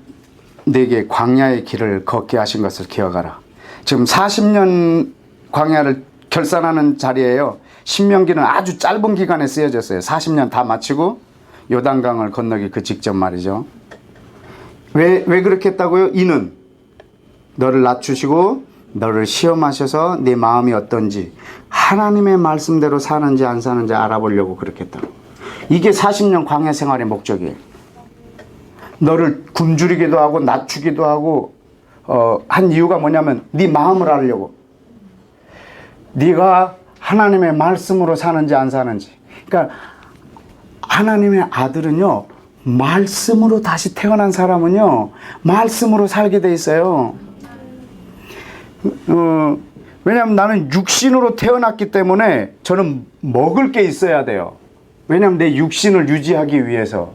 내게 광야의 길을 걷게 하신 것을 기억하라. 지금 40년 광야를 결산하는 자리예요. 신명기는 아주 짧은 기간에 쓰여졌어요. 40년 다 마치고 요단강을 건너기 그 직전 말이죠. 왜 그렇게 했다고요? 이는 너를 낮추시고 너를 시험하셔서 네 마음이 어떤지, 하나님의 말씀대로 사는지 안 사는지 알아보려고 그렇게 했다고. 이게 40년 광야 생활의 목적이에요. 너를 굶주리기도 하고 낮추기도 하고 한 이유가 뭐냐면 네 마음을 알려고. 네가 하나님의 말씀으로 사는지 안 사는지. 그러니까 하나님의 아들은요, 말씀으로 다시 태어난 사람은요, 말씀으로 살게 돼 있어요. 왜냐하면 나는 육신으로 태어났기 때문에 저는 먹을 게 있어야 돼요. 왜냐하면 내 육신을 유지하기 위해서.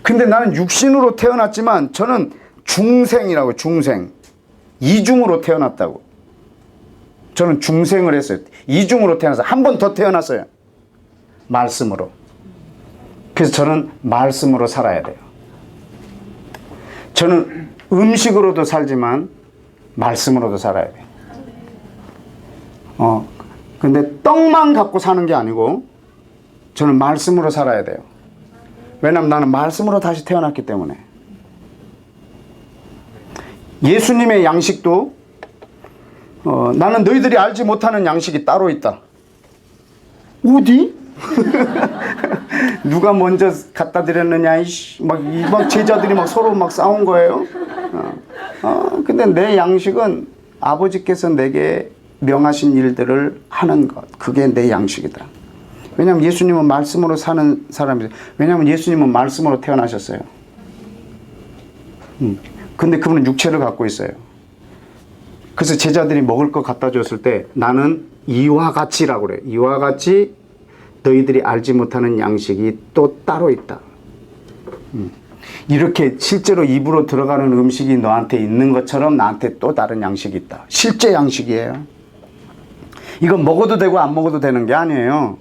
근데 나는 육신으로 태어났지만 저는 중생이라고. 중생, 이중으로 태어났다고. 저는 중생을 했어요. 이중으로 태어나서 한 번 더 태어났어요. 말씀으로. 그래서 저는 말씀으로 살아야 돼요. 저는 음식으로도 살지만 말씀으로도 살아야 돼요. 근데 떡만 갖고 사는 게 아니고 저는 말씀으로 살아야 돼요. 왜냐하면 나는 말씀으로 다시 태어났기 때문에. 예수님의 양식도 나는 너희들이 알지 못하는 양식이 따로 있다. 어디? 누가 먼저 갖다 드렸느냐, 막 제자들이 막 서로 막 싸운 거예요. 근데 내 양식은 아버지께서 내게 명하신 일들을 하는 것, 그게 내 양식이다. 왜냐하면 예수님은 말씀으로 사는 사람이세요. 왜냐하면 예수님은 말씀으로 태어나셨어요. 근데 그분은 육체를 갖고 있어요. 그래서 제자들이 먹을 거 갖다 줬을 때 나는 이와 같이라고 그래요. 이와 같이 너희들이 알지 못하는 양식이 또 따로 있다. 이렇게 실제로 입으로 들어가는 음식이 너한테 있는 것처럼 나한테 또 다른 양식이 있다. 실제 양식이에요. 이건 먹어도 되고 안 먹어도 되는 게 아니에요.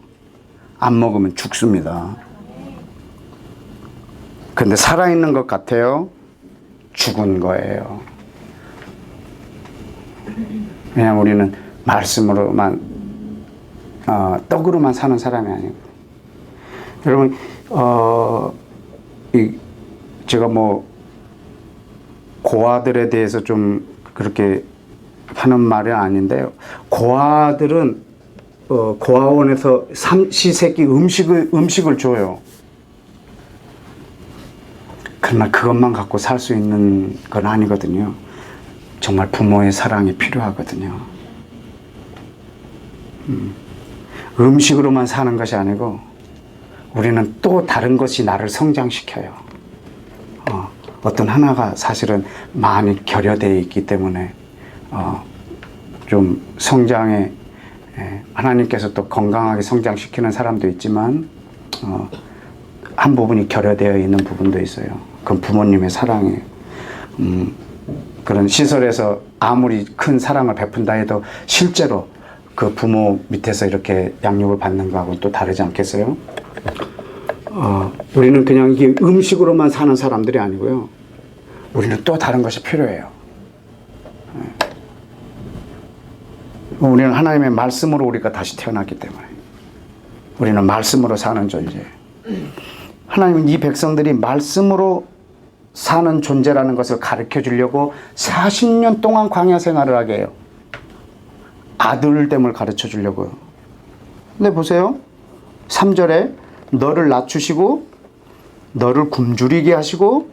안 먹으면 죽습니다. 근데 살아있는 것 같아요. 죽은 거예요. 왜냐하면 우리는 말씀으로만 떡으로만 사는 사람이 아니고. 여러분 제가 뭐 고아들에 대해서 좀 그렇게 하는 말이 아닌데요. 고아들은 고아원에서 삼시세끼 음식을 줘요. 그러나 그것만 갖고 살 수 있는 건 아니거든요. 정말 부모의 사랑이 필요하거든요. 음식으로만 사는 것이 아니고 우리는 또 다른 것이 나를 성장시켜요. 어떤 하나가 사실은 많이 결여되어 있기 때문에 좀 성장에 하나님께서 또 건강하게 성장시키는 사람도 있지만 한 부분이 결여되어 있는 부분도 있어요. 그건 부모님의 사랑이에요. 그런 시설에서 아무리 큰 사랑을 베푼다 해도 실제로 그 부모 밑에서 이렇게 양육을 받는 거하고는 또 다르지 않겠어요? 우리는 그냥 이게 음식으로만 사는 사람들이 아니고요. 우리는 또 다른 것이 필요해요. 우리는 하나님의 말씀으로 우리가 다시 태어났기 때문에 우리는 말씀으로 사는 존재예요. 하나님은 이 백성들이 말씀으로 사는 존재라는 것을 가르쳐 주려고 40년 동안 광야 생활을 하게 해요. 아들됨을 가르쳐 주려고요. 근데 보세요. 3절에 너를 낮추시고 너를 굶주리게 하시고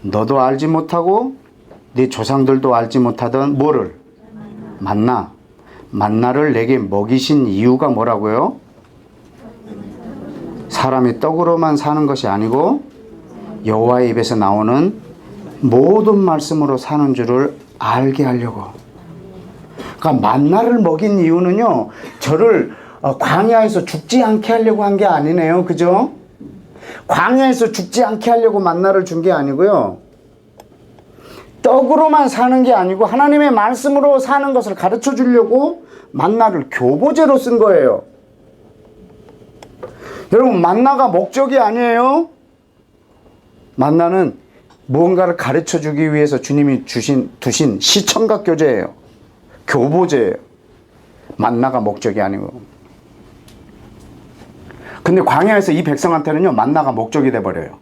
너도 알지 못하고 네 조상들도 알지 못하던 뭐를? 만나를 내게 먹이신 이유가 뭐라고요? 사람이 떡으로만 사는 것이 아니고 여호와의 입에서 나오는 모든 말씀으로 사는 줄을 알게 하려고. 그러니까 만나를 먹인 이유는요, 저를 광야에서 죽지 않게 하려고 한 게 아니네요. 그죠? 광야에서 죽지 않게 하려고 만나를 준 게 아니고요. 떡으로만 사는 게 아니고 하나님의 말씀으로 사는 것을 가르쳐 주려고 만나를 교보제로 쓴 거예요. 여러분, 만나가 목적이 아니에요. 만나는 무언가를 가르쳐 주기 위해서 주님이 두신 시청각 교재예요. 교보제예요. 만나가 목적이 아니고. 근데 광야에서 이 백성한테는요, 만나가 목적이 돼버려요.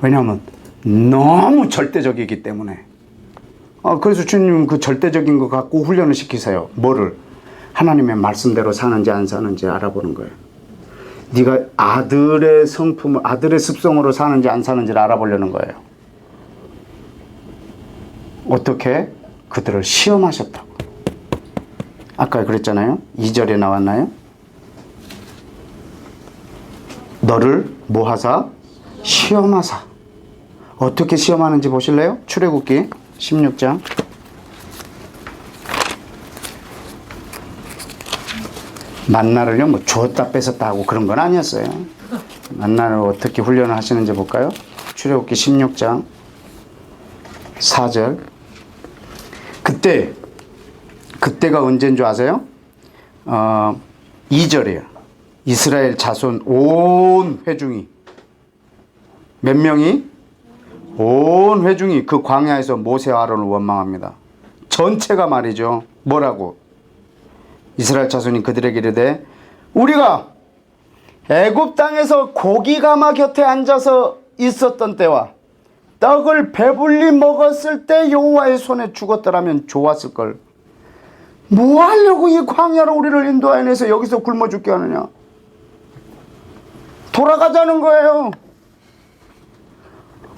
왜냐하면 너무 절대적이기 때문에. 그래서 주님은 그 절대적인 거 갖고 훈련을 시키세요. 뭐를? 하나님의 말씀대로 사는지 안 사는지 알아보는 거예요. 네가 아들의 성품을, 아들의 습성으로 사는지 안 사는지를 알아보려는 거예요. 어떻게? 그들을 시험하셨다고. 아까 그랬잖아요. 2절에 나왔나요? 너를 뭐 하사? 시험하사. 어떻게 시험하는지 보실래요? 출애굽기 16장. 만나를요, 뭐 주었다 뺏었다 하고 그런 건 아니었어요. 만나를 어떻게 훈련을 하시는지 볼까요? 출애굽기 16장 4절. 그때가 언제인 줄 아세요? 2절이에요. 이스라엘 자손 온 회중이, 몇 명이? 온 회중이 그 광야에서 모세와 아론을 원망합니다. 전체가 말이죠. 뭐라고? 이스라엘 자손이 그들에게 이르되 우리가 애굽 땅에서 고기가마 곁에 앉아서 있었던 때와 떡을 배불리 먹었을 때 여호와의 손에 죽었더라면 좋았을 걸. 뭐 하려고 이 광야로 우리를 인도하여내서 여기서 굶어 죽게 하느냐? 돌아가자는 거예요.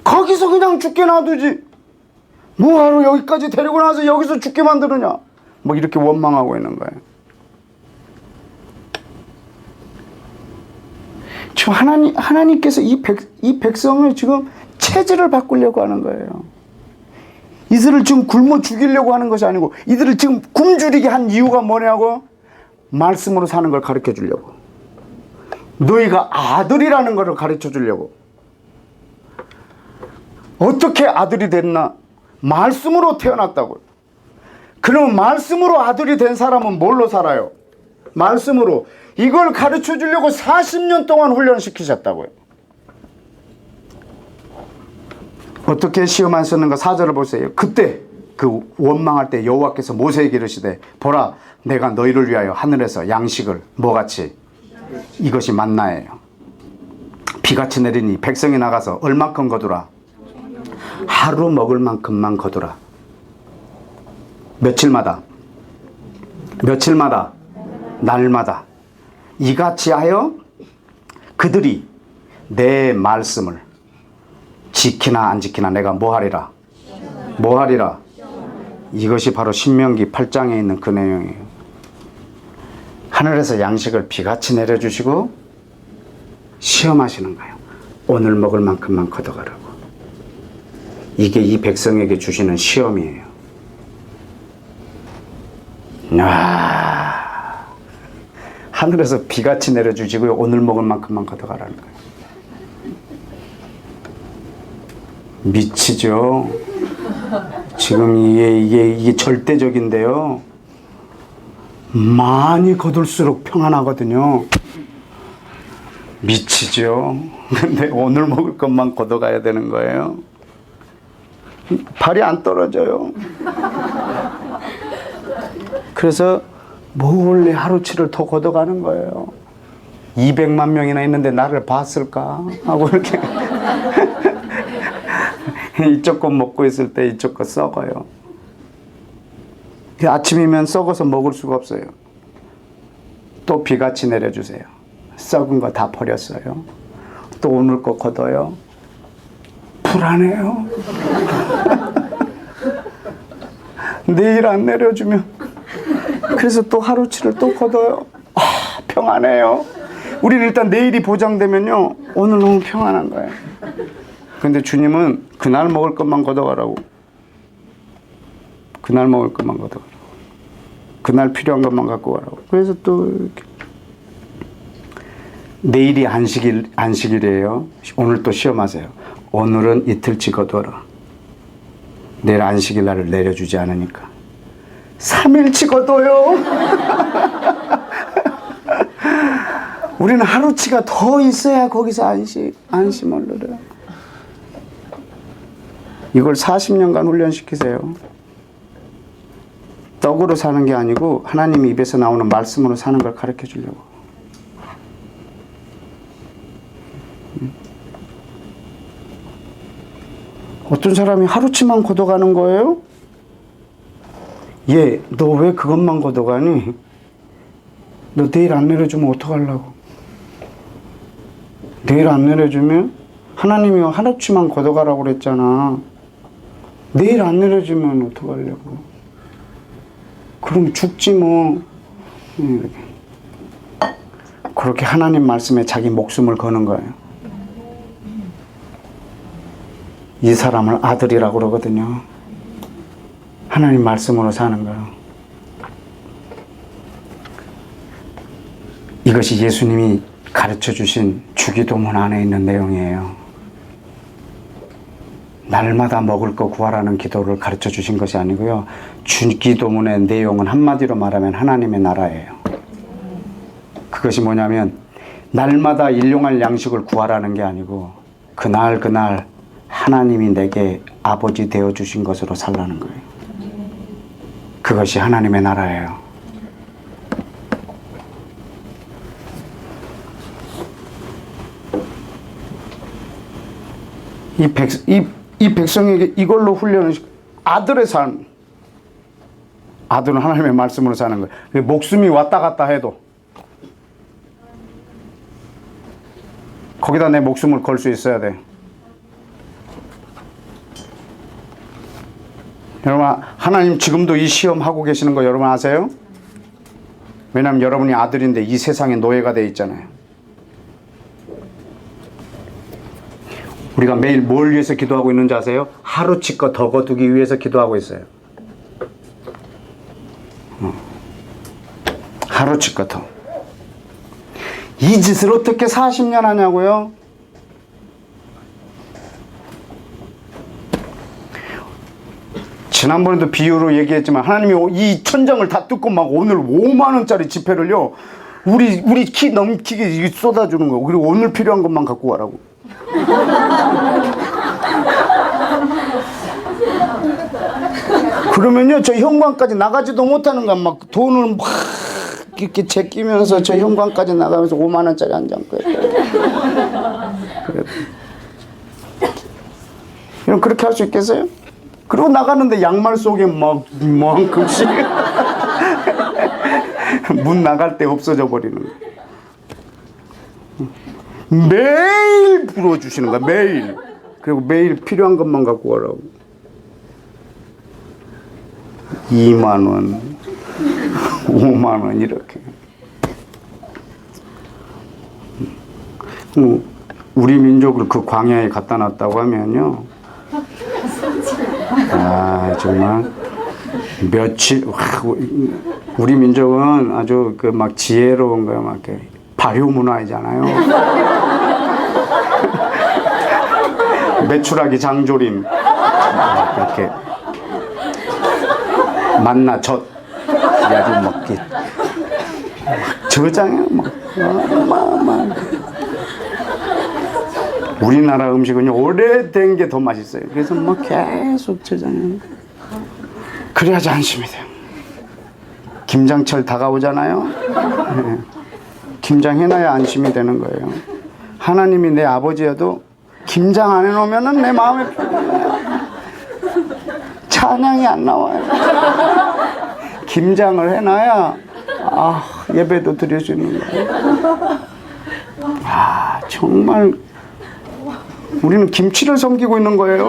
거기서 그냥 죽게 놔두지. 뭐하러 여기까지 데리고 나서 여기서 죽게 만드느냐? 뭐 이렇게 원망하고 있는 거예요. 지금 하나님께서 이 백성을 지금 체질을 바꾸려고 하는 거예요. 이들을 지금 굶어 죽이려고 하는 것이 아니고 이들을 지금 굶주리게 한 이유가 뭐냐고? 말씀으로 사는 걸 가르쳐 주려고. 너희가 아들이라는 것을 가르쳐 주려고. 어떻게 아들이 됐나? 말씀으로 태어났다고요. 그럼 말씀으로 아들이 된 사람은 뭘로 살아요? 말씀으로. 이걸 가르쳐 주려고 40년 동안 훈련시키셨다고요. 어떻게 시험 안 썼는가? 4절을 보세요. 그때 그 원망할 때 여호와께서 모세에게 이르시되 보라, 내가 너희를 위하여 하늘에서 양식을 뭐같이? 이것이 만나예요. 비같이 내리니 백성이 나가서 얼만큼 거두라? 하루 먹을 만큼만 거두라. 며칠마다? 날마다. 이같이 하여 그들이 내 말씀을 지키나 안 지키나 내가 뭐하리라? 이것이 바로 신명기 8장에 있는 그 내용이에요. 하늘에서 양식을 비같이 내려주시고 시험하시는 거예요. 오늘 먹을 만큼만 걷어가라고. 이게 이 백성에게 주시는 시험이에요. 하늘에서 비같이 내려주시고요. 오늘 먹을 만큼만 걷어가라는 거예요. 미치죠. 지금 이게 절대적인데요. 많이 거둘수록 평안하거든요. 미치죠. 근데 오늘 먹을 것만 걷어가야 되는 거예요. 발이 안 떨어져요. 그래서 몰래 하루치를 더 걷어가는 거예요. 200만 명이나 있는데 나를 봤을까? 하고 이렇게 이쪽 것 먹고 있을 때 이쪽 것 썩어요. 아침이면 썩어서 먹을 수가 없어요. 또 비같이 내려주세요. 썩은 거 다 버렸어요. 또 오늘 거 걷어요. 불안해요. 내일 안 내려주면 그래서 또 하루치를 또 걷어요. 평안해요. 우리는 일단 내일이 보장되면요, 오늘 너무 평안한 거예요. 근데 주님은 그날 먹을 것만 걷어가라고. 그날 먹을 것만 걷어가라고. 그날 필요한 것만 갖고 가라고. 그래서 또 이렇게. 내일이 안식일이에요. 오늘 또 시험하세요. 오늘은 이틀치 거둬라. 내일 안식일 날을 내려주지 않으니까 3일치 거둬요. 우리는 하루치가 더 있어야 거기서 안심을 누려요. 이걸 40년간 훈련시키세요. 떡으로 사는 게 아니고 하나님 입에서 나오는 말씀으로 사는 걸 가르쳐 주려고. 어떤 사람이 하루치만 걷어가는 거예요? 얘, 너 왜 그것만 걷어가니? 너 내일 안 내려주면 어떡하려고? 내일 안 내려주면? 하나님이 하루치만 걷어가라고 그랬잖아. 내일 안 내려주면 어떡하려고? 그럼 죽지 뭐. 그렇게 하나님 말씀에 자기 목숨을 거는 거예요. 이 사람을 아들이라고 그러거든요. 하나님 말씀으로 사는 거예요. 이것이 예수님이 가르쳐 주신 주기도문 안에 있는 내용이에요. 날마다 먹을 거 구하라는 기도를 가르쳐 주신 것이 아니고요. 주기도문의 내용은 한마디로 말하면 하나님의 나라예요. 그것이 뭐냐면 날마다 일용할 양식을 구하라는 게 아니고 그날 하나님이 내게 아버지 되어주신 것으로 살라는 거예요. 그것이 하나님의 나라예요. 이 백성에게 이걸로 훈련을 아들의 삶. 아들은 하나님의 말씀으로 사는 거예요. 목숨이 왔다 갔다 해도 거기다 내 목숨을 걸 수 있어야 돼. 여러분, 하나님 지금도 이 시험 하고 계시는 거 여러분 아세요? 왜냐하면 여러분이 아들인데 이 세상에 노예가 돼 있잖아요. 우리가 매일 뭘 위해서 기도하고 있는지 아세요? 하루치껏 더 거두기 위해서 기도하고 있어요. 하루치껏 더. 이 짓을 어떻게 40년 하냐고요? 지난번에도 비유로 얘기했지만 하나님이 이 천장을 다 뚫고 막 오늘 5만 원짜리 지폐를요 우리 키 넘기게 쏟아주는 거고 그리고 오늘 필요한 것만 갖고 가라고. 그러면요 저 현관까지 나가지도 못하는 거야. 막 돈을 막 이렇게 제끼면서 저 현관까지 나가면서 5만 원짜리 한 장 빼고. 그럼 그렇게 할 수 있겠어요? 그리고 나가는데 양말 속에 막 이만큼씩 문 나갈 때 없어져 버리는 거예요. 매일 불어주시는 거야. 매일. 그리고 매일 필요한 것만 갖고 가라고. 2만 원 5만 원 이렇게. 우리 민족을 그 광야에 갖다 놨다고 하면요 정말 며칠 우리 민족은 아주 그 막 지혜로운 거야. 막 이렇게 발효 문화이잖아요. 메추라기 장조림 이렇게 만나 젖 아주 먹기 저장해 막 우리나라 음식은요 오래된 게 더 맛있어요. 그래서 뭐 계속 저장해. 그래야지 안심이 돼요. 김장철 다가오잖아요. 김장해놔야 안심이 되는 거예요. 하나님이 내 아버지여도 김장 안 해놓으면 내 마음에 편해요. 찬양이 안 나와요. 김장을 해놔야 예배도 드려주는 거예요. 정말 우리는 김치를 섬기고 있는 거예요.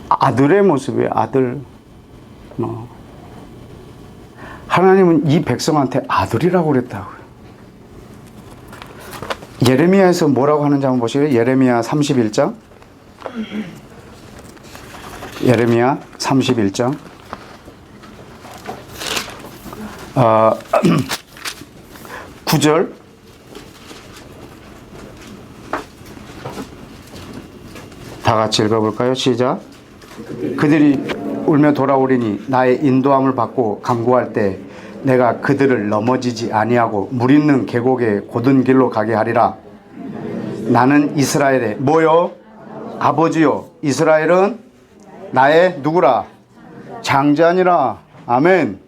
아들의 모습이에요. 아들. 하나님은 이 백성한테 아들이라고 그랬다고요. 예레미야에서 뭐라고 하는지 한번 보시게요. 예레미야 31장 예레미야 31장 9절 다 같이 읽어볼까요? 시작. 그들이 울며 돌아오리니 나의 인도함을 받고 간구할 때 내가 그들을 넘어지지 아니하고 물 있는 계곡의 곧은 길로 가게 하리라. 나는 이스라엘의 뭐요? 아버지요. 이스라엘은 나의 누구라? 장자니라. 아멘.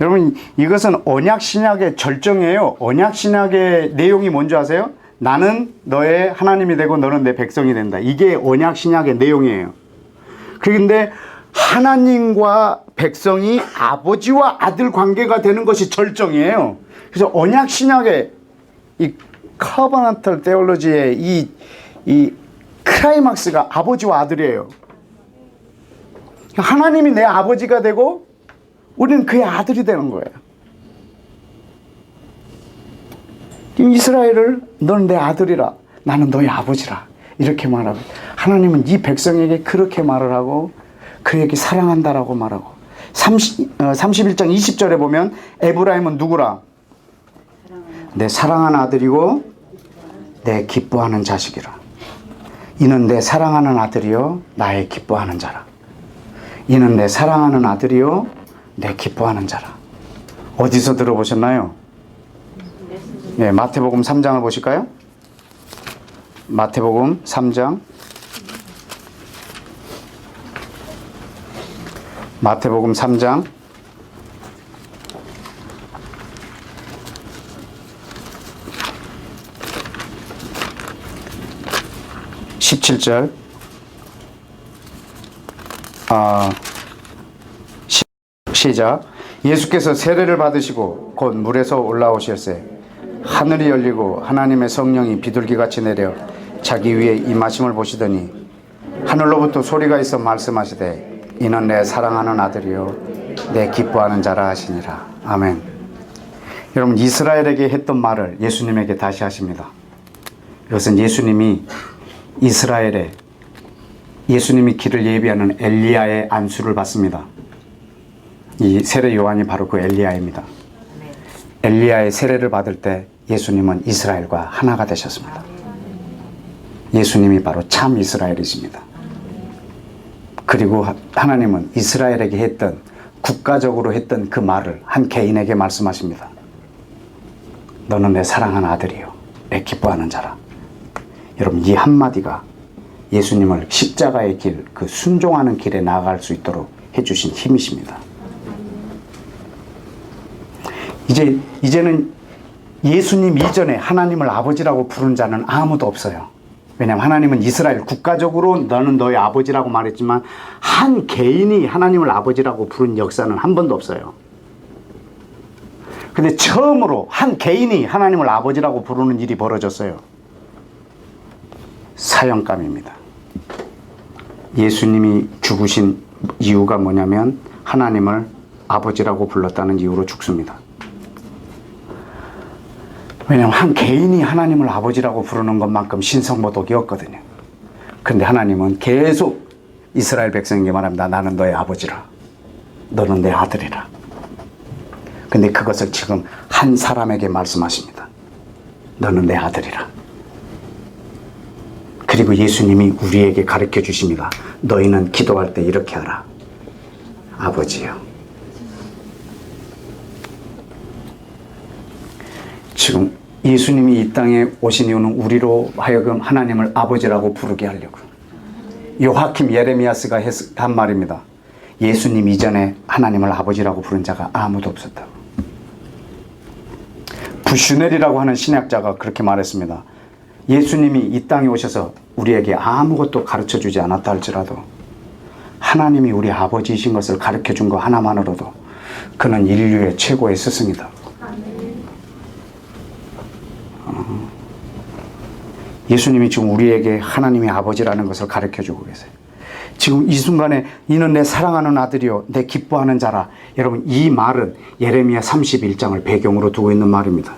여러분, 이것은 언약 신약의 절정이에요. 언약 신약의 내용이 뭔지 아세요? 나는 너의 하나님이 되고 너는 내 백성이 된다. 이게 언약 신약의 내용이에요. 그런데 하나님과 백성이 아버지와 아들 관계가 되는 것이 절정이에요. 그래서 언약 신약의 이 커버넌털 테올로지의 이 크라이막스가 아버지와 아들이에요. 하나님이 내 아버지가 되고 우리는 그의 아들이 되는 거예요. 이스라엘을 너는 내 아들이라, 나는 너의 아버지라 이렇게 말하고, 하나님은 이 백성에게 그렇게 말을 하고 그에게 사랑한다라고 말하고, 31장 20절에 보면 에브라임은 누구라? 내 사랑하는 아들이고 내 기뻐하는 자식이라. 이는 내 사랑하는 아들이요 나의 기뻐하는 자라. 이는 내 사랑하는 아들이요 내 기뻐하는 자라. 어디서 들어보셨나요? 예, 마태복음 3장을 보실까요? 마태복음 3장. 마태복음 3장 17절. 시작. 예수께서 세례를 받으시고 곧 물에서 올라오실세 하늘이 열리고 하나님의 성령이 비둘기같이 내려 자기 위에 임하심을 보시더니 하늘로부터 소리가 있어 말씀하시되 이는 내 사랑하는 아들이요 내 기뻐하는 자라 하시니라. 아멘. 여러분, 이스라엘에게 했던 말을 예수님에게 다시 하십니다. 이것은 예수님이 이스라엘에 예수님이 길을 예비하는 엘리야의 안수를 받습니다. 이 세례 요한이 바로 그 엘리야입니다. 엘리야의 세례를 받을 때 예수님은 이스라엘과 하나가 되셨습니다. 예수님이 바로 참 이스라엘이십니다. 그리고 하나님은 이스라엘에게 했던, 국가적으로 했던 그 말을 한 개인에게 말씀하십니다. 너는 내 사랑하는 아들이요 내 기뻐하는 자라. 여러분, 이 한마디가 예수님을 십자가의 길, 그 순종하는 길에 나아갈 수 있도록 해주신 힘이십니다. 이제는 예수님 이전에 하나님을 아버지라고 부른 자는 아무도 없어요. 왜냐하면 하나님은 이스라엘 국가적으로 너는 너의 아버지라고 말했지만 한 개인이 하나님을 아버지라고 부른 역사는 한 번도 없어요. 근데 처음으로 한 개인이 하나님을 아버지라고 부르는 일이 벌어졌어요. 사형감입니다. 예수님이 죽으신 이유가 뭐냐면 하나님을 아버지라고 불렀다는 이유로 죽습니다. 왜냐하면 한 개인이 하나님을 아버지라고 부르는 것만큼 신성모독이 없거든요. 그런데 하나님은 계속 이스라엘 백성에게 말합니다. 나는 너의 아버지라. 너는 내 아들이라. 근데 그것을 지금 한 사람에게 말씀하십니다. 너는 내 아들이라. 그리고 예수님이 우리에게 가르쳐 주십니다. 너희는 기도할 때 이렇게 하라. 아버지요. 지금 예수님이 이 땅에 오신 이유는 우리로 하여금 하나님을 아버지라고 부르게 하려고. 요하킴 예레미야스가 한 말입니다. 예수님 이전에 하나님을 아버지라고 부른 자가 아무도 없었다고. 부슈넬이라고 하는 신학자가 그렇게 말했습니다. 예수님이 이 땅에 오셔서 우리에게 아무것도 가르쳐 주지 않았다 할지라도 하나님이 우리 아버지이신 것을 가르쳐 준 것 하나만으로도 그는 인류의 최고의 스승이다. 예수님이 지금 우리에게 하나님의 아버지라는 것을 가르쳐 주고 계세요. 지금 이 순간에 이는 내 사랑하는 아들이요 내 기뻐하는 자라. 여러분, 이 말은 예레미야 31장을 배경으로 두고 있는 말입니다.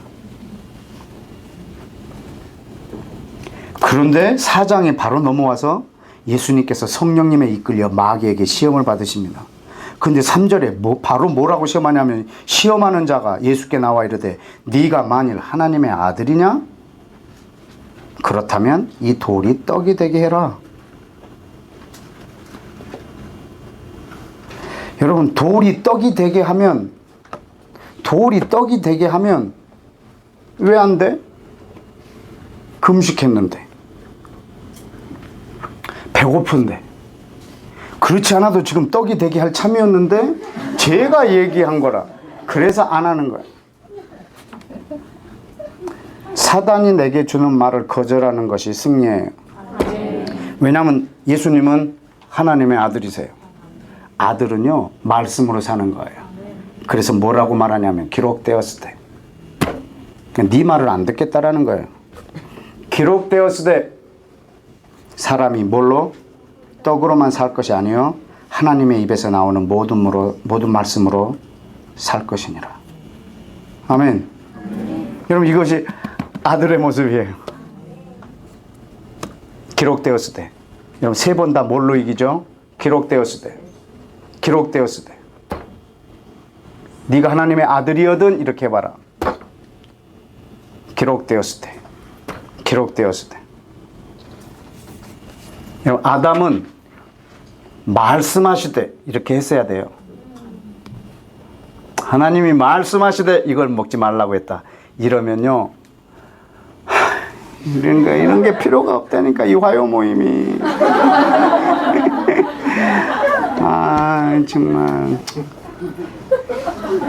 그런데 4장에 바로 넘어와서 예수님께서 성령님에 이끌려 마귀에게 시험을 받으십니다. 근데 3절에 바로 뭐라고 시험하냐면, 시험하는 자가 예수께 나와 이르되 네가 만일 하나님의 아들이냐? 그렇다면 이 돌이 떡이 되게 해라. 여러분, 돌이 떡이 되게 하면 왜 안 돼? 금식했는데, 배고픈데, 그렇지 않아도 지금 떡이 되게 할 참이었는데 제가 얘기한 거라. 그래서 안 하는 거야. 사단이 내게 주는 말을 거절하는 것이 승리예요. 왜냐하면 예수님은 하나님의 아들이세요. 아들은요, 말씀으로 사는 거예요. 그래서 뭐라고 말하냐면, 기록되었을 때. 네 말을 안 듣겠다라는 거예요. 기록되었을 때 사람이 뭘로? 떡으로만 살 것이 아니요 하나님의 입에서 나오는 모든 말씀으로 살 것이니라. 아멘. 여러분, 이것이 아들의 모습이에요. 기록되었을 때. 여러분, 3번 다 뭘로 이기죠? 기록되었을 때. 기록되었을 때. 네가 하나님의 아들이거든, 이렇게 해봐라. 기록되었을 때. 기록되었을 때. 여러분, 아담은 말씀하시되 이렇게 했어야 돼요. 하나님이 말씀하시되 이걸 먹지 말라고 했다. 이러면요, 이런 게 필요가 없다니까, 이 화요 모임이. 아, 정말.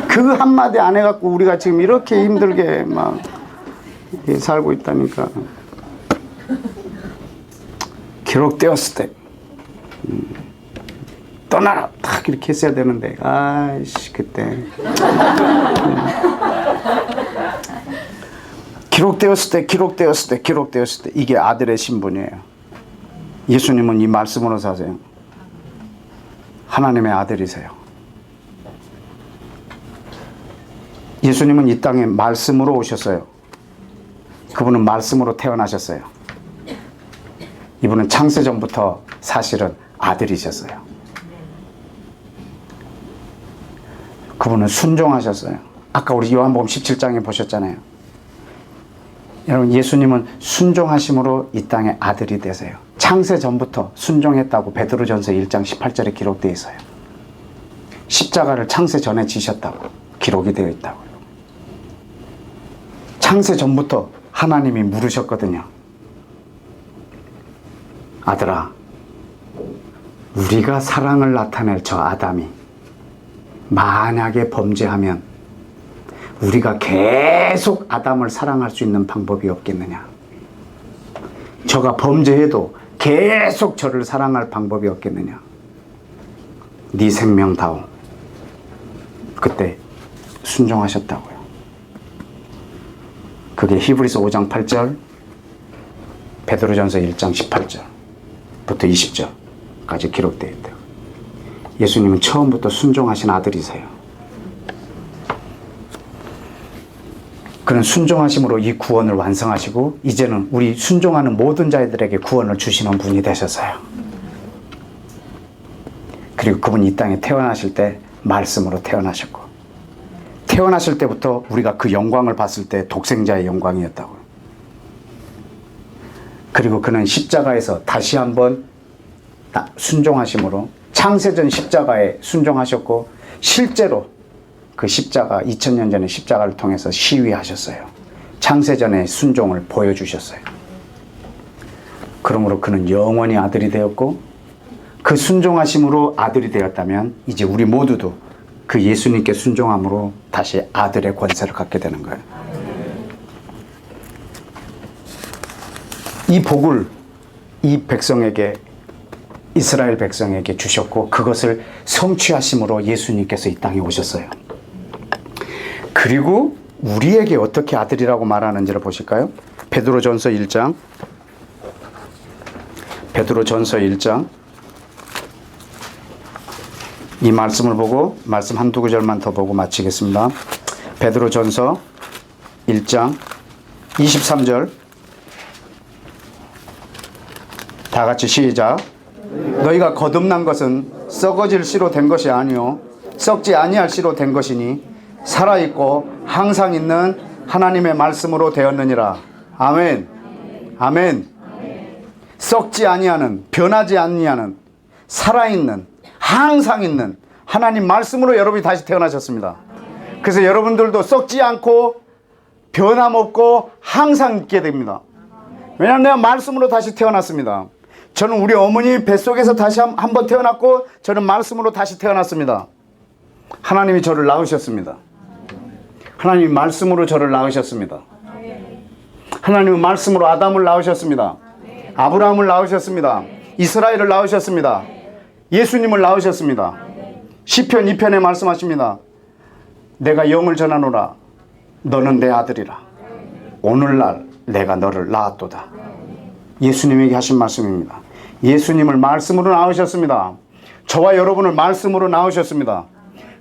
그 한마디 안 해갖고 우리가 지금 이렇게 힘들게 막 살고 있다니까. 기록되었을 때 떠나라 딱 이렇게 했어야 되는데, 아이씨, 그때. 기록되었을 때 이게 아들의 신분이에요. 예수님은 이 말씀으로 사세요. 하나님의 아들이세요. 예수님은 이 땅에 말씀으로 오셨어요. 그분은 말씀으로 태어나셨어요. 이분은 창세전부터 사실은 아들이셨어요. 그분은 순종하셨어요. 아까 우리 요한복음 17장에 보셨잖아요. 여러분, 예수님은 순종하심으로 이 땅의 아들이 되세요. 창세전부터 순종했다고 베드로전서 1장 18절에 기록되어 있어요. 십자가를 창세전에 지셨다고 기록이 되어 있다고요. 창세전부터 하나님이 물으셨거든요. 아들아, 우리가 사랑을 나타낼 저 아담이 만약에 범죄하면 우리가 계속 아담을 사랑할 수 있는 방법이 없겠느냐? 저가 범죄해도 계속 저를 사랑할 방법이 없겠느냐? 네 생명 다오. 그때 순종하셨다고요. 그게 히브리서 5장 8절, 베드로전서 1장 18절부터 20절까지 기록되어 있대요. 예수님은 처음부터 순종하신 아들이세요. 그런 순종하심으로 이 구원을 완성하시고 이제는 우리 순종하는 모든 자들에게 구원을 주시는 분이 되셨어요. 그리고 그분이 이 땅에 태어나실 때 말씀으로 태어나셨고, 태어나실 때부터 우리가 그 영광을 봤을 때 독생자의 영광이었다고요. 그리고 그는 십자가에서 다시 한번 순종하심으로 창세전 십자가에 순종하셨고, 실제로 그 십자가, 2000년 전에 십자가를 통해서 시위하셨어요. 창세전의 순종을 보여주셨어요. 그러므로 그는 영원히 아들이 되었고, 그 순종하심으로 아들이 되었다면 이제 우리 모두도 그 예수님께 순종함으로 다시 아들의 권세를 갖게 되는 거예요. 이 복을 이 백성에게, 이스라엘 백성에게 주셨고, 그것을 성취하심으로 예수님께서 이 땅에 오셨어요. 그리고 우리에게 어떻게 아들이라고 말하는지를 보실까요? 베드로전서 1장, 이 말씀을 보고 말씀 한두 구절만 더 보고 마치겠습니다. 베드로전서 1장 23절, 다 같이 시작. 너희가 거듭난 것은 썩어질 씨로 된 것이 아니요 썩지 아니할 씨로 된 것이니 살아있고 항상 있는 하나님의 말씀으로 되었느니라. 아멘. 아멘. 썩지 아니하는, 변하지 아니하는, 살아있는, 항상 있는 하나님 말씀으로 여러분이 다시 태어나셨습니다. 그래서 여러분들도 썩지 않고 변함없고 항상 있게 됩니다. 왜냐하면 내가 말씀으로 다시 태어났습니다. 저는 우리 어머니 뱃속에서 다시 한 번 태어났고 저는 말씀으로 다시 태어났습니다. 하나님이 저를 낳으셨습니다. 하나님이 말씀으로 저를 낳으셨습니다. 하나님은 말씀으로 아담을 낳으셨습니다. 아브라함을 낳으셨습니다. 이스라엘을 낳으셨습니다. 예수님을 낳으셨습니다. 시편 2편에 말씀하십니다. 내가 영을 전하노라. 너는 내 아들이라. 오늘날 내가 너를 낳았도다. 예수님에게 하신 말씀입니다. 예수님을 말씀으로 낳으셨습니다. 저와 여러분을 말씀으로 낳으셨습니다.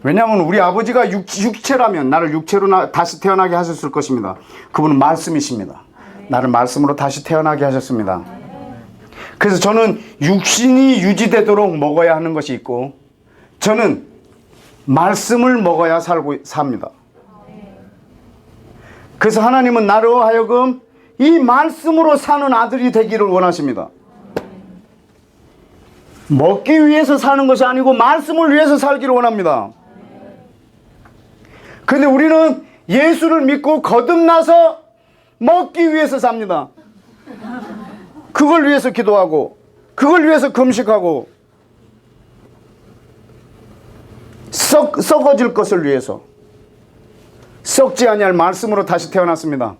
왜냐하면 우리 아버지가 육체라면 나를 육체로 다시 태어나게 하셨을 것입니다. 그분은 말씀이십니다. 나를 말씀으로 다시 태어나게 하셨습니다. 그래서 저는 육신이 유지되도록 먹어야 하는 것이 있고 저는 말씀을 먹어야 삽니다. 그래서 하나님은 나로 하여금 이 말씀으로 사는 아들이 되기를 원하십니다. 먹기 위해서 사는 것이 아니고 말씀을 위해서 살기를 원합니다. 그런데 우리는 예수를 믿고 거듭나서 먹기 위해서 삽니다. 그걸 위해서 기도하고 그걸 위해서 금식하고 썩어질 것을 위해서 썩지 아니할 말씀으로 다시 태어났습니다.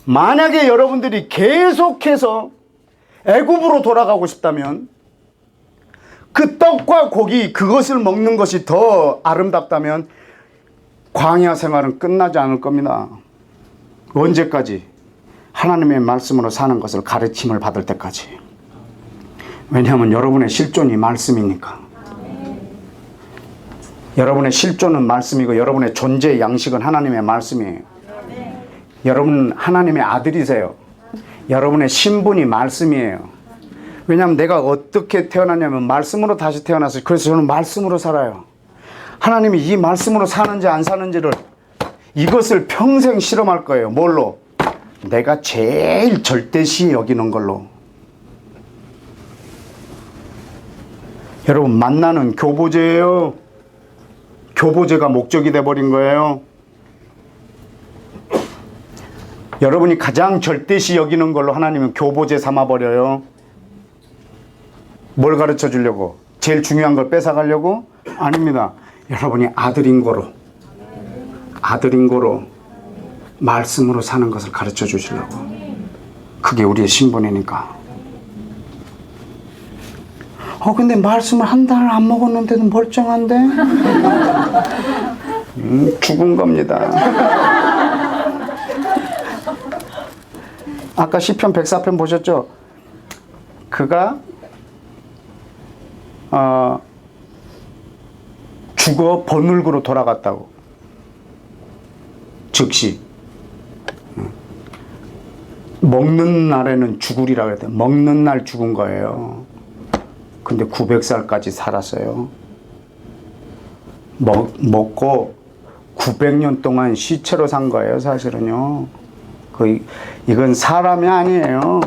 만약에 여러분들이 계속해서 애굽으로 돌아가고 싶다면 그 떡과 고기 그것을 먹는 것이 더 아름답다면 광야 생활은 끝나지 않을 겁니다. 언제까지? 하나님의 말씀으로 사는 것을 가르침을 받을 때까지. 왜냐하면 여러분의 실존이 말씀이니까. 여러분의 실존은 말씀이고 여러분의 존재의 양식은 하나님의 말씀이에요. 여러분은 하나님의 아들이세요. 여러분의 신분이 말씀이에요. 왜냐하면 내가 어떻게 태어났냐면 말씀으로 다시 태어났어요. 그래서 저는 말씀으로 살아요. 하나님이 이 말씀으로 사는지 안 사는지를 이것을 평생 실험할 거예요. 뭘로? 내가 제일 절대시 여기는 걸로. 여러분 만나는 교보제예요. 교보제가 목적이 돼버린 거예요. 여러분이 가장 절대시 여기는 걸로 하나님은 교보제 삼아버려요. 뭘 가르쳐 주려고? 제일 중요한 걸 뺏어가려고? 아닙니다. 여러분이 아들인 거로 말씀으로 사는 것을 가르쳐 주시려고. 그게 우리의 신분이니까. 근데 말씀을 한 달을 안 먹었는데도 멀쩡한데? 죽은 겁니다. 아까 시편 104편 보셨죠? 그가 죽어 번울구로 돌아갔다고. 즉시 먹는 날에는 죽으리라 그랬대요. 먹는 날 죽은 거예요. 근데 900살까지 살았어요. 먹고 900년 동안 시체로 산 거예요, 사실은요. 이건 사람이 아니에요.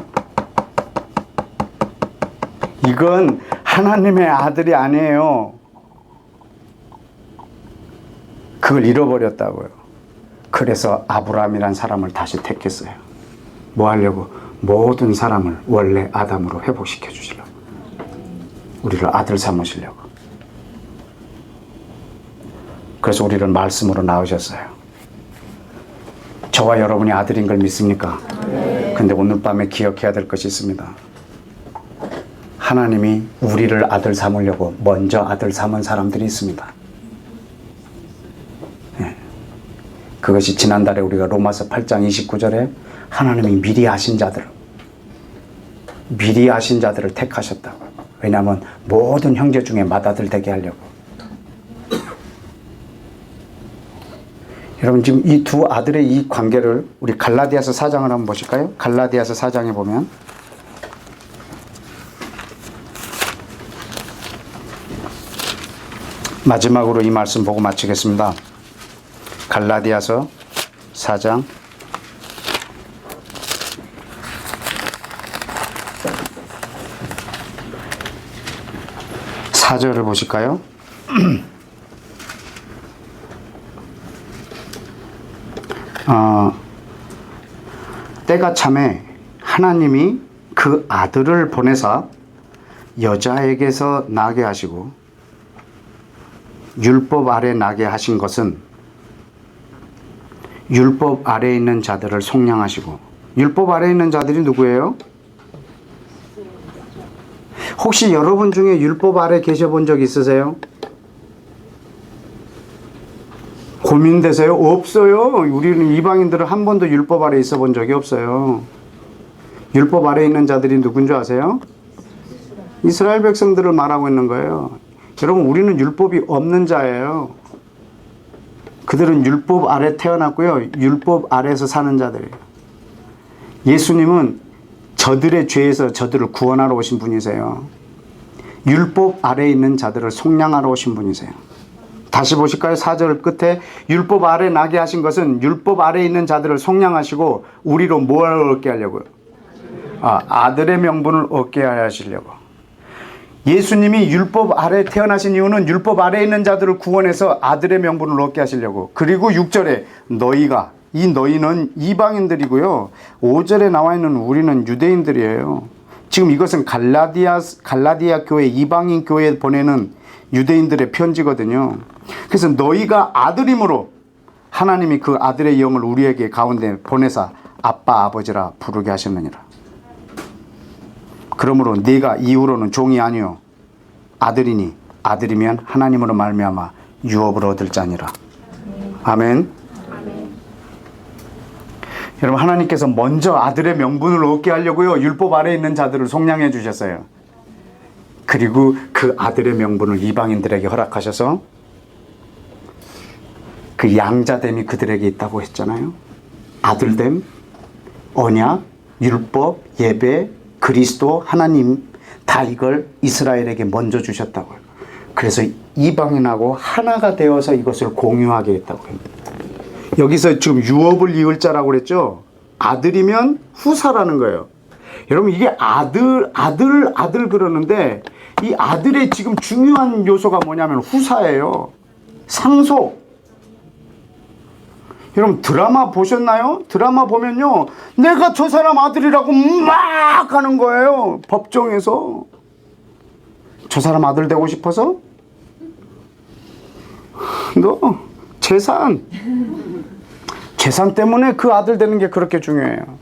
이건 하나님의 아들이 아니에요. 그걸 잃어버렸다고요. 그래서 아브라함이란 사람을 다시 택했어요. 뭐 하려고? 모든 사람을 원래 아담으로 회복시켜 주시려고. 우리를 아들 삼으시려고. 그래서 우리를 말씀으로 낳으셨어요. 저와 여러분이 아들인 걸 믿습니까? 근데 오늘 밤에 기억해야 될 것이 있습니다. 하나님이 우리를 아들 삼으려고 먼저 아들 삼은 사람들이 있습니다. 그것이 지난달에 우리가 로마서 8장 29절에 하나님이 미리 아신 자들을 택하셨다고. 왜냐하면 모든 형제 중에 맏아들 되게 하려고. 여러분 지금 이 두 아들의 이 관계를 우리 갈라디아서 4장을 한번 보실까요? 갈라디아서 4장에 보면 마지막으로 이 말씀 보고 마치겠습니다. 갈라디아서 4장 4절을 보실까요? 때가 참에 하나님이 그 아들을 보내사 여자에게서 나게 하시고 율법 아래 나게 하신 것은 율법 아래에 있는 자들을 속량하시고, 율법 아래에 있는 자들이 누구예요? 혹시 여러분 중에 율법 아래 계셔본 적 있으세요? 고민되세요? 없어요. 우리는 이방인들은 한 번도 율법 아래 있어 본 적이 없어요. 율법 아래 있는 자들이 누군 줄 아세요? 이스라엘 백성들을 말하고 있는 거예요. 여러분, 우리는 율법이 없는 자예요. 그들은 율법 아래 태어났고요, 율법 아래에서 사는 자들이에요. 예수님은 저들의 죄에서 저들을 구원하러 오신 분이세요. 율법 아래에 있는 자들을 속량하러 오신 분이세요. 다시 보실까요? 4절 끝에 율법 아래 나게 하신 것은 율법 아래에 있는 자들을 속량하시고 우리로 뭘 얻게 하려고요? 아들의 명분을 얻게 하시려고. 예수님이 율법 아래 태어나신 이유는 율법 아래에 있는 자들을 구원해서 아들의 명분을 얻게 하시려고. 그리고 6절에 너희가, 이 너희는 이방인들이고요, 5절에 나와 있는 우리는 유대인들이에요. 지금 이것은 갈라디아 교회, 이방인 교회에 보내는 유대인들의 편지거든요. 그래서 너희가 아들임으로 하나님이 그 아들의 영을 우리에게 가운데 보내사 아빠 아버지라 부르게 하셨느니라. 그러므로 네가 이후로는 종이 아니요 아들이니 아들이면 하나님으로 말미암아 유업을 얻을 자니라. 아멘. 여러분, 하나님께서 먼저 아들의 명분을 얻게 하려고요, 율법 아래에 있는 자들을 속량해 주셨어요. 그리고 그 아들의 명분을 이방인들에게 허락하셔서 그 양자됨이 그들에게 있다고 했잖아요. 아들됨, 언약, 율법, 예배, 그리스도, 하나님, 다 이걸 이스라엘에게 먼저 주셨다고요. 그래서 이방인하고 하나가 되어서 이것을 공유하게 했다고 합니다. 여기서 지금 유업을 이을 자라고 그랬죠. 아들이면 후사라는 거예요. 여러분, 이게 아들 그러는데 이 아들의 지금 중요한 요소가 뭐냐면 후사예요. 상속. 여러분, 드라마 보셨나요? 드라마 보면요, 내가 저 사람 아들이라고 막 하는 거예요. 법정에서. 저 사람 아들 되고 싶어서? 너 재산 때문에 그 아들 되는 게 그렇게 중요해요.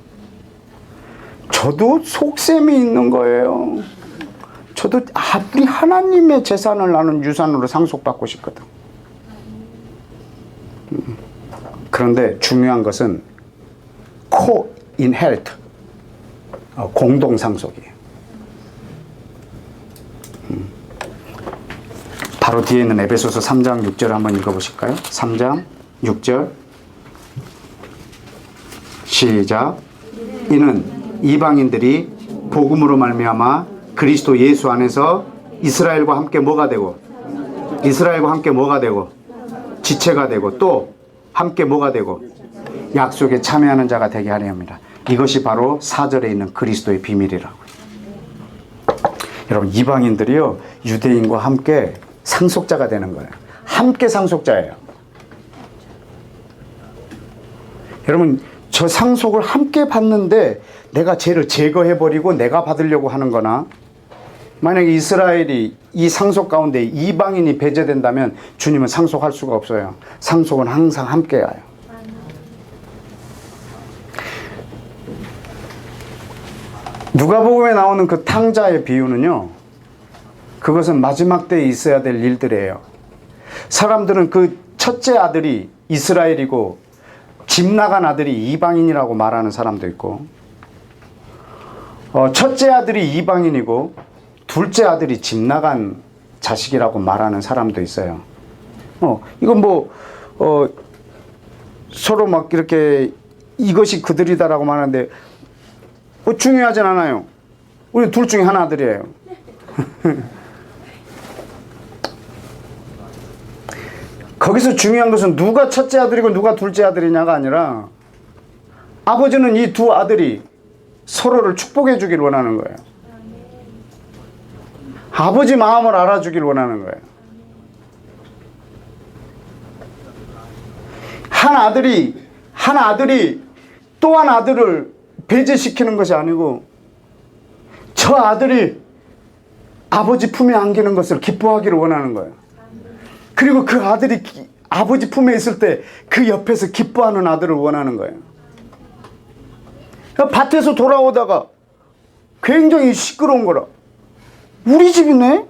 저도 속셈이 있는 거예요. 저도 우리 하나님의 재산을 나는 유산으로 상속받고 싶거든. 그런데 중요한 것은 co-inherit, 공동 상속이에요. 바로 뒤에 있는 에베소서 3장 6절 한번 읽어보실까요? 3장 6절 시작. 이는 이방인들이 복음으로 말미암아 그리스도 예수 안에서 이스라엘과 함께 뭐가 되고 지체가 되고 또 함께 뭐가 되고 약속에 참여하는 자가 되게 하려 합니다. 이것이 바로 4절에 있는 그리스도의 비밀이라고요. 여러분, 이방인들이요, 유대인과 함께 상속자가 되는 거예요. 함께 상속자예요. 여러분, 저 상속을 함께 받는데 내가 죄를 제거해버리고 내가 받으려고 하는 거나, 만약에 이스라엘이 이 상속 가운데 이방인이 배제된다면 주님은 상속할 수가 없어요. 상속은 항상 함께 가요. 누가복음에 나오는 그 탕자의 비유는요, 그것은 마지막 때에 있어야 될 일들이에요. 사람들은 그 첫째 아들이 이스라엘이고 집 나간 아들이 이방인이라고 말하는 사람도 있고, 첫째 아들이 이방인이고 둘째 아들이 집 나간 자식이라고 말하는 사람도 있어요. 이건 서로 막 이렇게 이것이 그들이다라고 말하는데 중요하진 않아요. 우리 둘 중에 하나 아들이에요. 거기서 중요한 것은 누가 첫째 아들이고 누가 둘째 아들이냐가 아니라 아버지는 이 두 아들이 서로를 축복해 주길 원하는 거예요. 아버지 마음을 알아주길 원하는 거예요. 한 아들이 또 한 아들을 배제시키는 것이 아니고 저 아들이 아버지 품에 안기는 것을 기뻐하기를 원하는 거예요. 그리고 그 아들이 아버지 품에 있을 때 그 옆에서 기뻐하는 아들을 원하는 거예요. 밭에서 돌아오다가 굉장히 시끄러운 거라. 우리 집이네?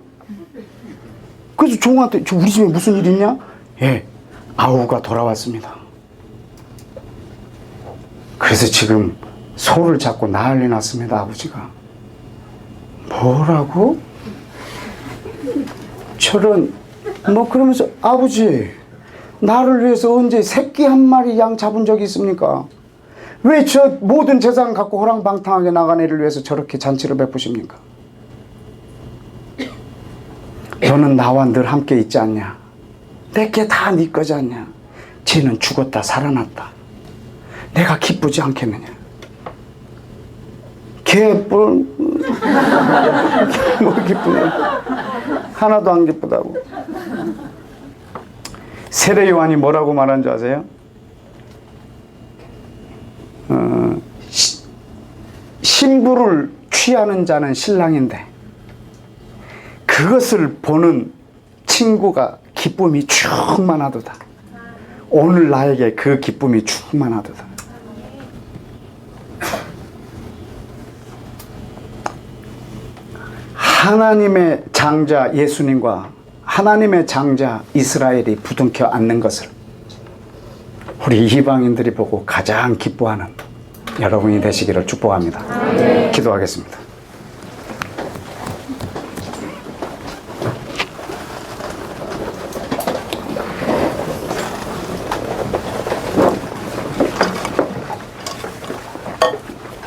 그래서 종한테 우리 집에 무슨 일 있냐? 예, 아우가 돌아왔습니다. 그래서 지금 소를 잡고 난리 났습니다, 아버지가. 뭐라고? 저런, 그러면서, 아버지, 나를 위해서 언제 새끼 한 마리 양 잡은 적이 있습니까? 왜 저 모든 재산 갖고 호랑방탕하게 나간 애를 위해서 저렇게 잔치를 베푸십니까? 너는 나와 늘 함께 있지 않냐? 내게 다 네 거지 않냐? 쟤는 죽었다 살아났다. 내가 기쁘지 않겠느냐? 뭘 기쁘냐? 하나도 안 기쁘다고. 세례 요한이 뭐라고 말한 줄 아세요? 신부를 취하는 자는 신랑인데 그것을 보는 친구가 기쁨이 충만하도다. 오늘 나에게 그 기쁨이 충만하도다. 하나님의 장자 예수님과 하나님의 장자 이스라엘이 부둥켜 안는 것을 우리 이방인들이 보고 가장 기뻐하는 여러분이 되시기를 축복합니다. 기도하겠습니다.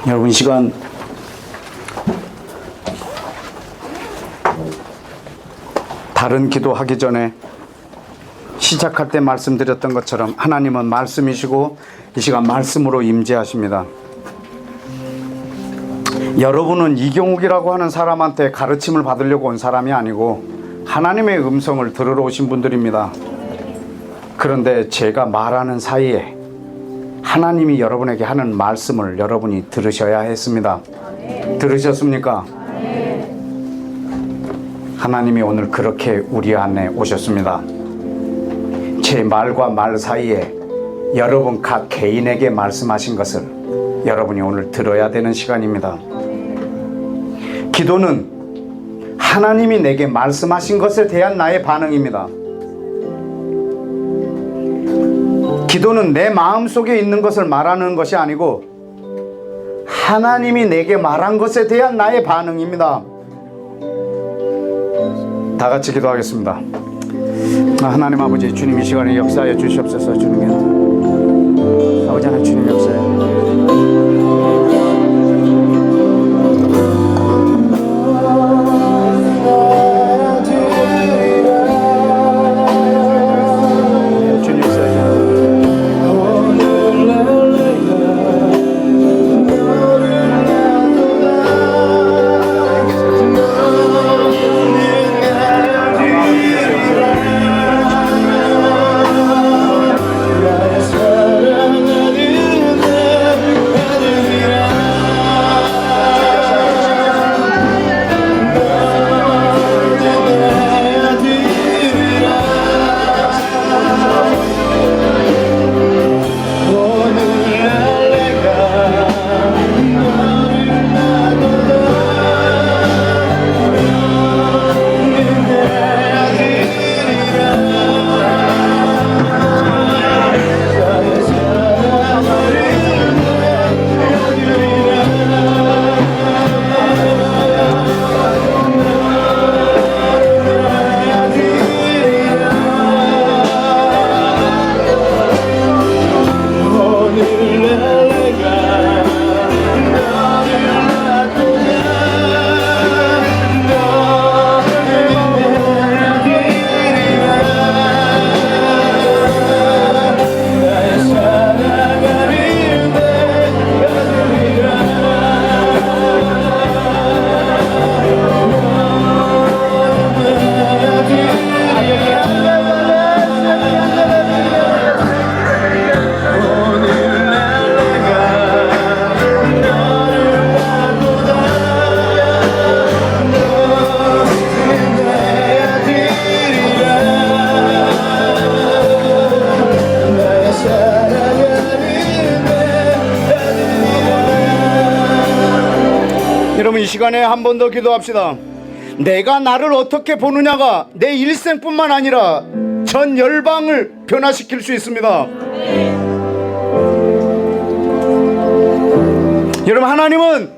여러분, 이 시간 다른 기도하기 전에 시작할 때 말씀드렸던 것처럼 하나님은 말씀이시고 이 시간 말씀으로 임재하십니다. 여러분은 이경욱이라고 하는 사람한테 가르침을 받으려고 온 사람이 아니고 하나님의 음성을 들으러 오신 분들입니다. 그런데 제가 말하는 사이에 하나님이 여러분에게 하는 말씀을 여러분이 들으셔야 했습니다. 들으셨습니까? 하나님이 오늘 그렇게 우리 안에 오셨습니다. 제 말과 말 사이에 여러분 각 개인에게 말씀하신 것을 여러분이 오늘 들어야 되는 시간입니다. 기도는 하나님이 내게 말씀하신 것에 대한 나의 반응입니다. 기도는 내 마음속에 있는 것을 말하는 것이 아니고 하나님이 내게 말한 것에 대한 나의 반응입니다. 다 같이 기도하겠습니다. 하나님 아버지, 주님 이 시간에 역사해 주시옵소서. 주님이여, 아버지 하나님, 주님 역사해. 여러분, 이 시간에 한 번 더 기도합시다. 내가 나를 어떻게 보느냐가 내 일생뿐만 아니라 전 열방을 변화시킬 수 있습니다. 여러분, 하나님은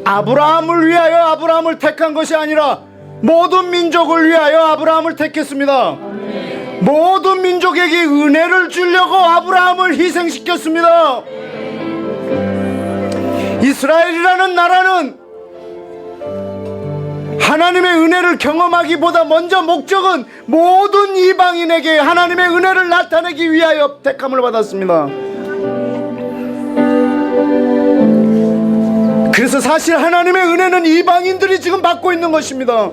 아브라함을 위하여 아브라함을 택한 것이 아니라 모든 민족을 위하여 아브라함을 택했습니다. 모든 민족에게 은혜를 주려고 아브라함을 희생시켰습니다. 이스라엘이라는 나라는 하나님의 은혜를 경험하기보다 먼저 목적은 모든 이방인에게 하나님의 은혜를 나타내기 위하여 택함을 받았습니다. 그래서 사실 하나님의 은혜는 이방인들이 지금 받고 있는 것입니다.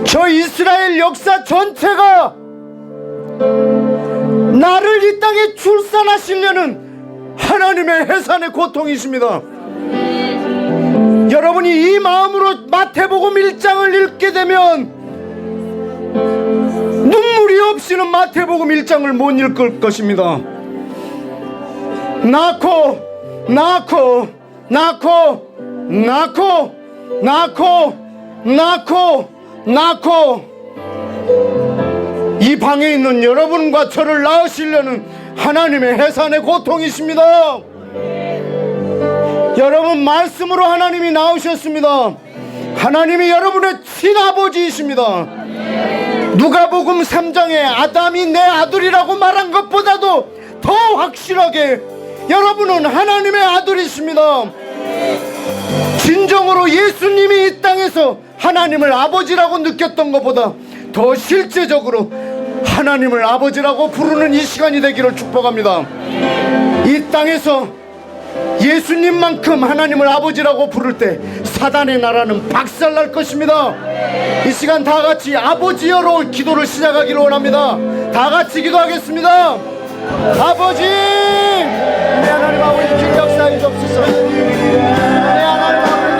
저 이스라엘 역사 전체가 나를 이 땅에 출산하시려는 하나님의 해산의 고통이십니다. 여러분이 이 마음으로 마태복음 1장을 읽게 되면 눈물이 없이는 마태복음 1장을 못 읽을 것입니다. 낳고 이 방에 있는 여러분과 저를 낳으시려는 하나님의 해산의 고통이십니다. 여러분, 말씀으로 하나님이 나오셨습니다. 하나님이 여러분의 친아버지이십니다. 누가복음 3장에 아담이 내 아들이라고 말한 것보다도 더 확실하게 여러분은 하나님의 아들이십니다. 진정으로 예수님이 이 땅에서 하나님을 아버지라고 느꼈던 것보다 더 실제적으로 하나님을 아버지라고 부르는 이 시간이 되기를 축복합니다. 이 땅에서 예수님만큼 하나님을 아버지라고 부를 때 사단의 나라는 박살날 것입니다. 이 시간 다 같이 아버지여로 기도를 시작하기를 원합니다. 다 같이 기도하겠습니다. 아버지, 내 하나님 아버지 길 역사해 주옵소서. 내 하나님 아버지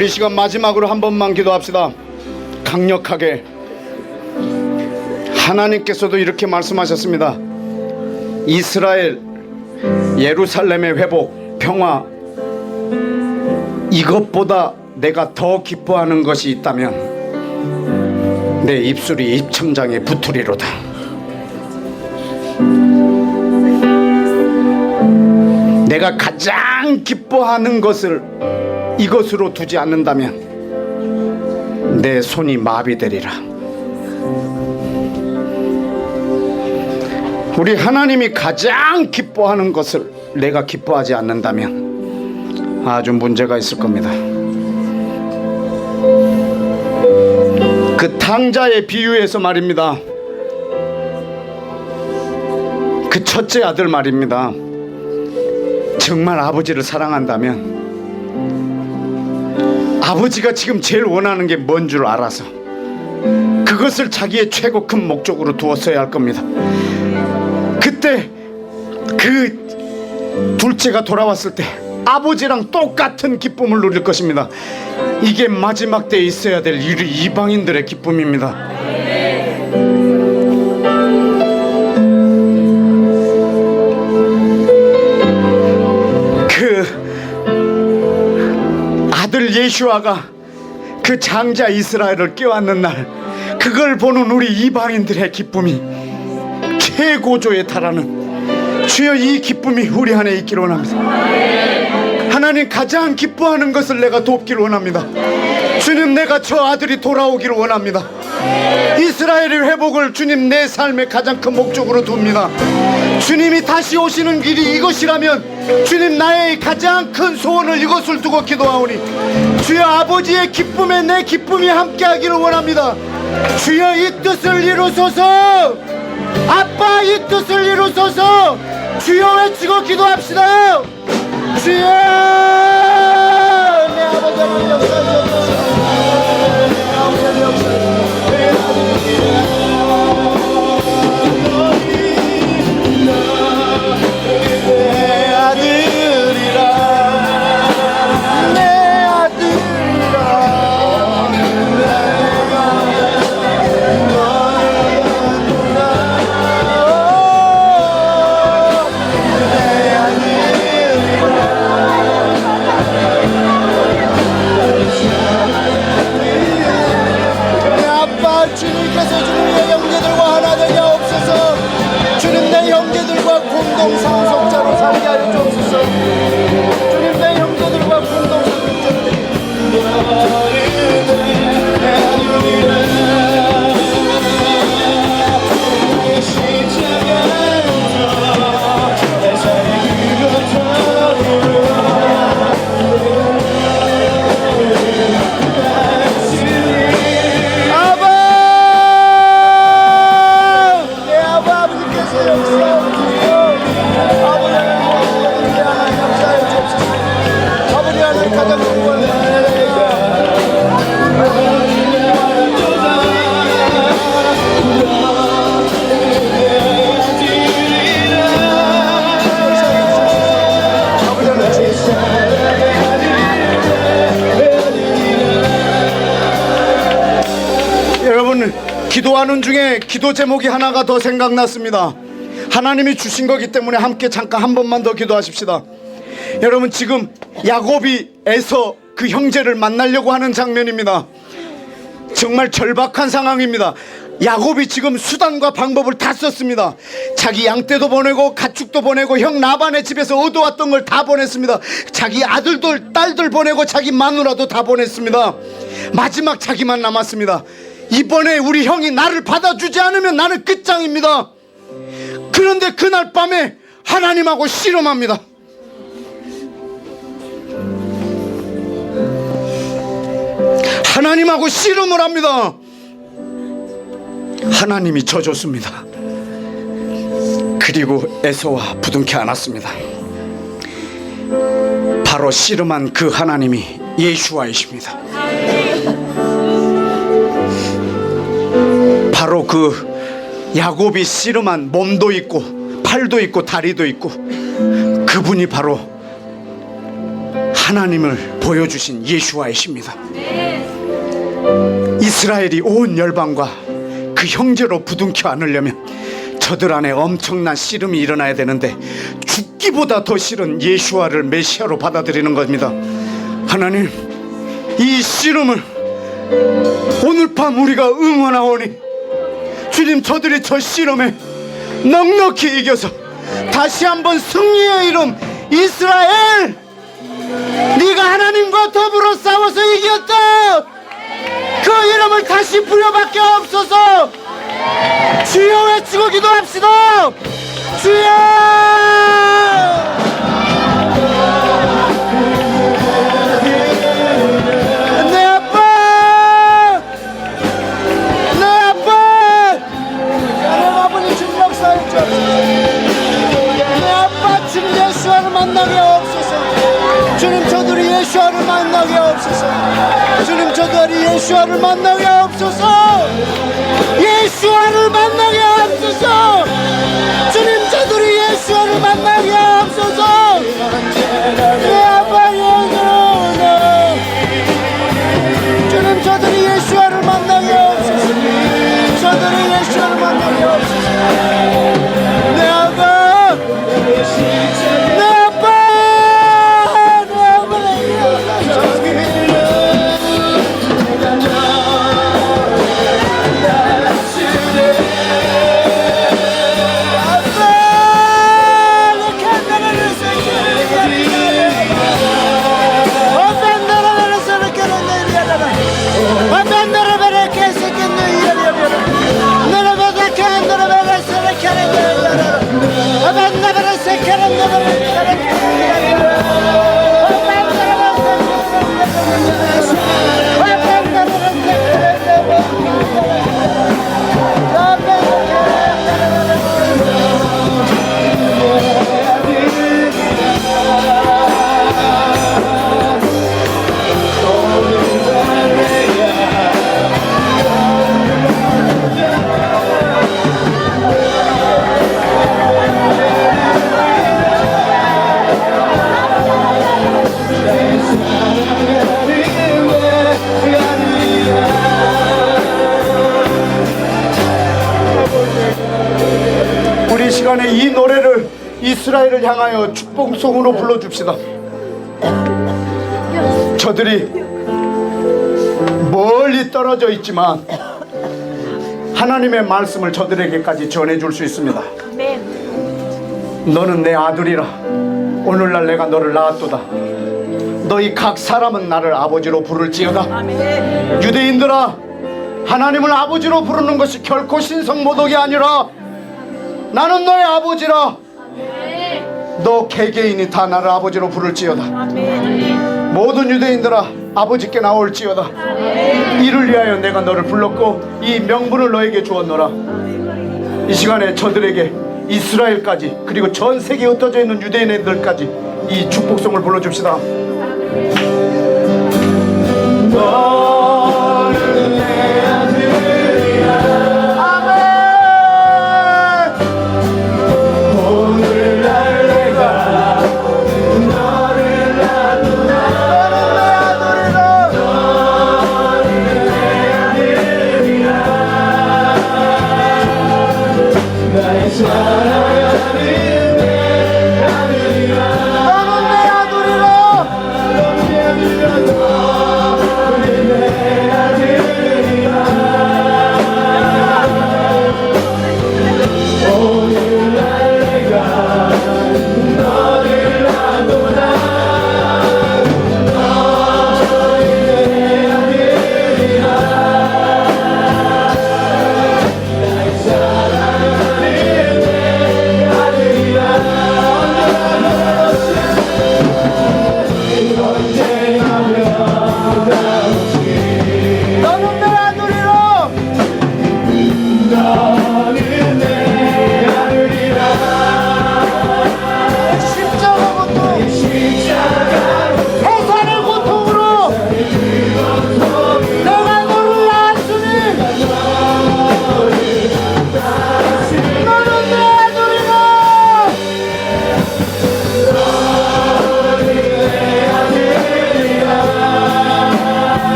우리 시간 마지막으로 한 번만 기도합시다. 강력하게. 하나님께서도 이렇게 말씀하셨습니다. 이스라엘, 예루살렘의 회복, 평화, 이것보다 내가 더 기뻐하는 것이 있다면 내 입술이 입천장에 붙으리로다. 내가 가장 기뻐하는 것을 이것으로 두지 않는다면 내 손이 마비되리라. 우리 하나님이 가장 기뻐하는 것을 내가 기뻐하지 않는다면 아주 문제가 있을 겁니다. 그 탕자의 비유에서 말입니다. 그 첫째 아들 말입니다. 정말 아버지를 사랑한다면 아버지가 지금 제일 원하는 게 뭔 줄 알아서 그것을 자기의 최고 큰 목적으로 두었어야 할 겁니다. 그때 그 둘째가 돌아왔을 때 아버지랑 똑같은 기쁨을 누릴 것입니다. 이게 마지막 때에 있어야 될 이방인들의 기쁨입니다. 그 아들 예슈아가 그 장자 이스라엘을 껴안는 날, 그걸 보는 우리 이방인들의 기쁨이 최고조에 달하는, 주여 이 기쁨이 우리 안에 있기를 원합니다. 하나님, 가장 기뻐하는 것을 내가 돕기를 원합니다. 주님, 내가 저 아들이 돌아오기를 원합니다. 이스라엘의 회복을 주님 내 삶의 가장 큰 목적으로 둡니다. 주님이 다시 오시는 길이 이것이라면 주님, 나의 가장 큰 소원을 이것을 두고 기도하오니 주여, 아버지의 기쁨에 내 기쁨이 함께하기를 원합니다. 주여, 이 뜻을 이루소서. 아빠, 이 뜻을 이루소서. 주여 외치고 기도합시다. 주여, 내 아버지 하나님 역사하옵소서. 내 아버지 하나님 역사하옵소서. 내 아들이라, 내 아들이라. 주님께서 주님의 형제들과 하나 되게 하옵소서. 주님, 내 형제들과 공동 상속자로 살게 하여 주옵소서. 주님, 내 형제들과 공동 상속자로 기도하는 중에 기도 제목이 하나가 더 생각났습니다. 하나님이 주신 거기 때문에 함께 잠깐 한 번만 더 기도하십시다. 여러분, 지금 야곱이 에서 그 형제를 만나려고 하는 장면입니다. 정말 절박한 상황입니다. 야곱이 지금 수단과 방법을 다 썼습니다. 자기 양떼도 보내고 가축도 보내고 형 라반의 집에서 얻어왔던 걸 다 보냈습니다. 자기 아들들 딸들 보내고 자기 마누라도 다 보냈습니다. 마지막 자기만 남았습니다. 이번에 우리 형이 나를 받아주지 않으면 나는 끝장입니다. 그런데 그날 밤에 하나님하고 씨름합니다. 하나님하고 씨름을 합니다. 하나님이 져줬습니다. 그리고 에서와 부둥켜 안았습니다. 바로 씨름한 그 하나님이 예슈아이십니다. 바로 그 야곱이 씨름한 몸도 있고 팔도 있고 다리도 있고 그분이 바로 하나님을 보여주신 예슈아이십니다. 이스라엘이 온 열방과 그 형제로 부둥켜 안으려면 저들 안에 엄청난 씨름이 일어나야 되는데 죽기보다 더 싫은 예슈아를 메시아로 받아들이는 겁니다. 하나님, 이 씨름을 오늘 밤 우리가 응원하오니 주님, 저들이 저 씨름에 넉넉히 이겨서 다시 한번 승리의 이름 이스라엘, 네가 하나님과 더불어 싸워서 이겼다, 그 이름을 다시 부여받게 하옵소서. 주여 외치고 기도합시다. 주여, 내 아빠, 내 아빠, 하나님 아버지 주님 역사해 주옵소서. 예수와를 만나게 하옵소서. 예수와를 만나게 하옵소서. 주님, 저들이 예수와를 만나게 하옵소서. 내 아빠 예수로 주님, 저들이 예수와를 만나게 하옵소서. 저들이 예수와를 만나게 하옵소서. 내 아빠, 내 아빠, 내 아빠. 우리 시간에 이 노래를 이스라엘을 향하여 축복송으로 불러줍시다. 저들이 멀리 떨어져 있지만 하나님의 말씀을 저들에게까지 전해줄 수 있습니다. 너는 내 아들이라. 오늘날 내가 너를 낳았도다. 너희 각 사람은 나를 아버지로 부를지어다. 유대인들아, 하나님을 아버지로 부르는 것이 결코 신성모독이 아니라 나는 너의 아버지라. 너 개개인이 다 나를 아버지로 부를지어다. 모든 유대인들아, 아버지께 나올지어다. 이를 위하여 내가 너를 불렀고 이 명분을 너에게 주었노라. 이 시간에 저들에게, 이스라엘까지, 그리고 전 세계에 흩어져 있는 유대인들까지 이 축복송을 불러줍시다. 너는 내 아들이야. 아멘. 오늘날 내가 너를 낳았구나. 너는 내 아들이야. 나의 사랑하는 내 아들이야. 너는 내 아들이라. 너는 내 아들이라.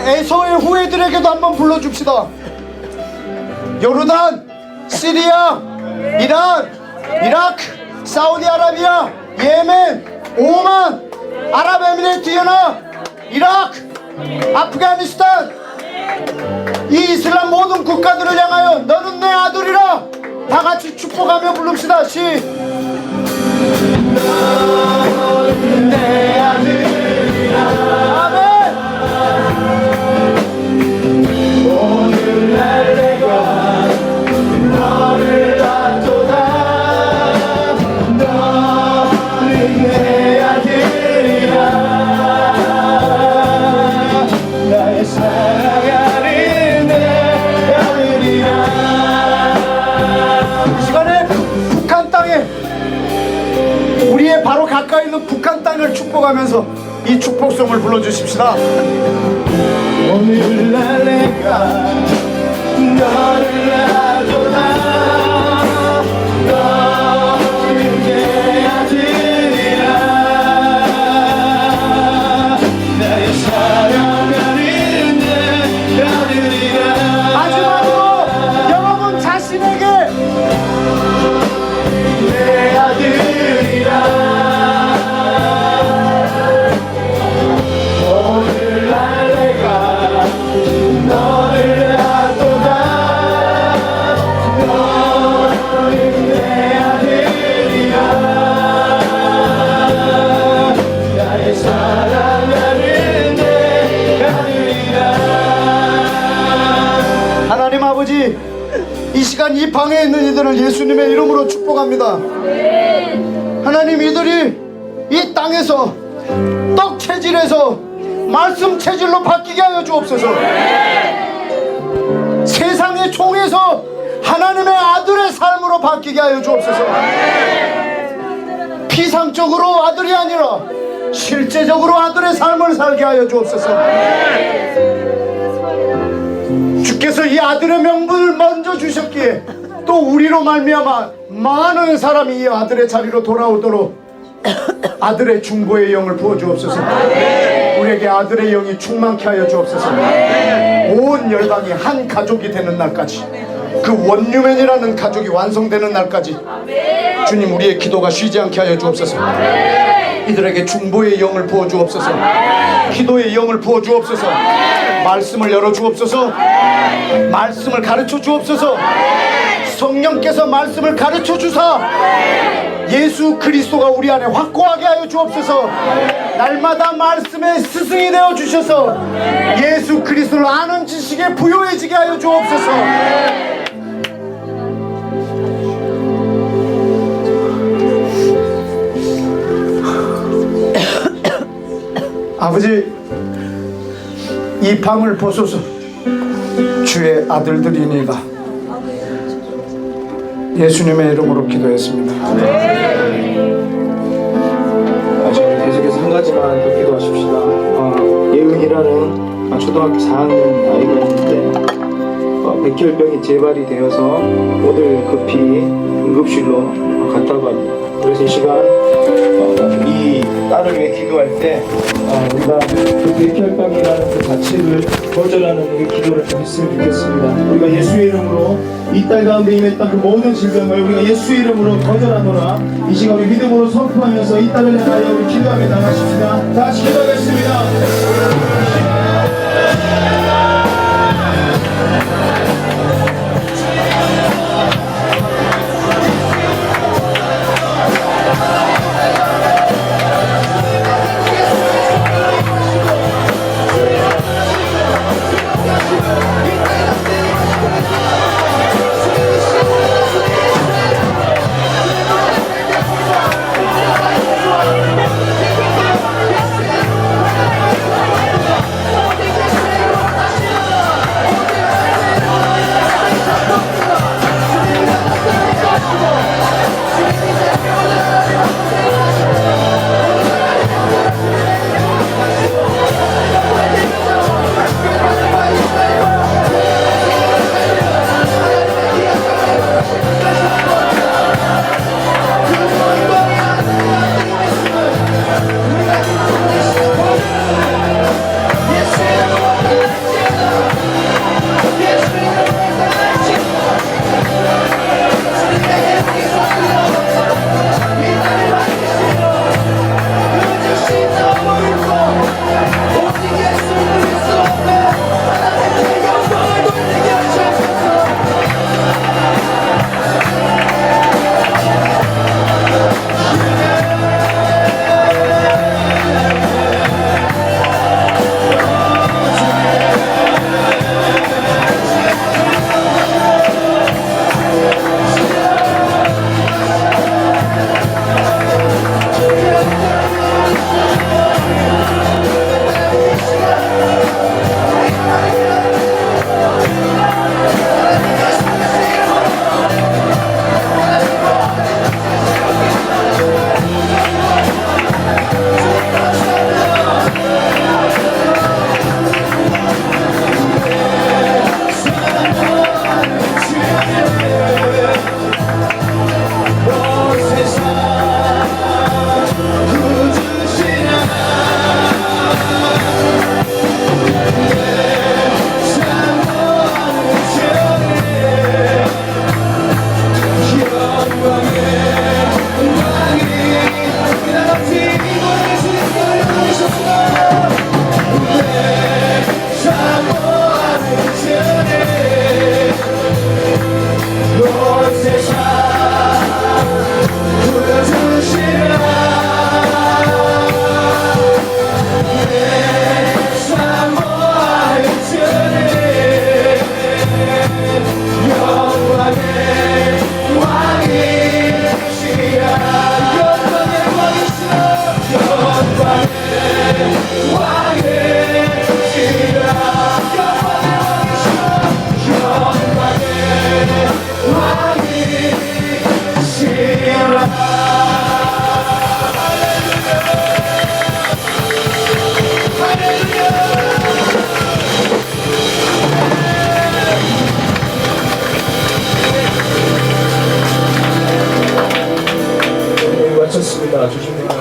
에서의 후예들에게도 한번 불러줍시다. 요르단, 시리아, 이란, 이라크, 사우디아라비아, 예멘, 오만, 아랍에미레이트 연합, 이라크, 아프가니스탄, 이 이슬람 모든 국가들을 향하여 너는 내 아들이라. 다 같이 축복하며 부릅시다. 너는 내 아들이라. 아멘. 오늘날 내가 너를 낳았도다. 너는 내 아들이라 나의 사랑하는 내 아들이라. 이 시간에 북한 땅에 우리의 바로 가까이 있는 북한 땅을 축복하면서 이 축복성을 불러주십시다. 오늘날 내가 너를 놔둬라 너는 내 아들이라 나의 사랑하는 내 아들이라. 마지막으로 여러분 자신에게 내 아들이라 오늘날 내가 너를 놔둬라 너는 내 아들이라 나의 사랑하는 내 아들이라. 하나님 아버지, 이 시간 이 방에 있는 이들을 예수님의 이름으로 축복합니다. 하나님, 이들이 이 땅에서 떡 체질에서 말씀 체질로 바뀌게 하여 주옵소서. 세상의 총에서 하나님의 아들의 삶으로 바뀌게 하여 주옵소서. 피상적으로 아들이 아니라 실제적으로 아들의 삶을 살게 하여 주옵소서. 주께서 이 아들의 명분을 먼저 주셨기에 또 우리로 말미암아 많은 사람이 이 아들의 자리로 돌아오도록 아들의 중보의 영을 부어주옵소서. 우리에게 아들의 영이 충만케 하여 주옵소서. 온 열방이 한 가족이 되는 날까지, 그 원유맨이라는 가족이 완성되는 날까지 주님, 우리의 기도가 쉬지 않게 하여 주옵소서. 이들에게 중보의 영을 부어 주옵소서. 기도의 영을 부어 주옵소서. 말씀을 열어 주옵소서. 말씀을 가르쳐 주옵소서. 성령께서 말씀을 가르쳐 주사 예수 그리스도가 우리 안에 확고하게 하여 주옵소서. 날마다 말씀의 스승이 되어 주셔서 예수 그리스도를 아는 지식에 부요해지게 하여 주옵소서. 아버지, 이 밤을 보소서. 주의 아들들이니이다. 예수님의 이름으로 기도했습니다. 저희 계속해서 한 가지만 더 기도하십시다. 예은이라는 초등학교 4학년 아이가 있는데 백혈병이 재발이 되어서 오늘 급히 응급실로 갔다고 합니다. 그래서 이 시간 이 딸을 위해 기도할 때 우리가 그 백혈병이라는 그 자체를 거절하는 그 기도를 좀 했으면 좋겠습니다. 우리가 예수의 이름으로 이 딸 가운데 임했던 그 모든 질병을 우리가 예수의 이름으로 거절하노라. 이 시간 우리 믿음으로 선포하면서 이 딸을 향하여 우리 기도하며 나가십시다. 다 같이 기도하겠습니다.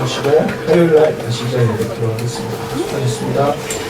주시고 화요일 날 다시 이 자리에 뵙도록 하겠습니다. 수고하셨습니다.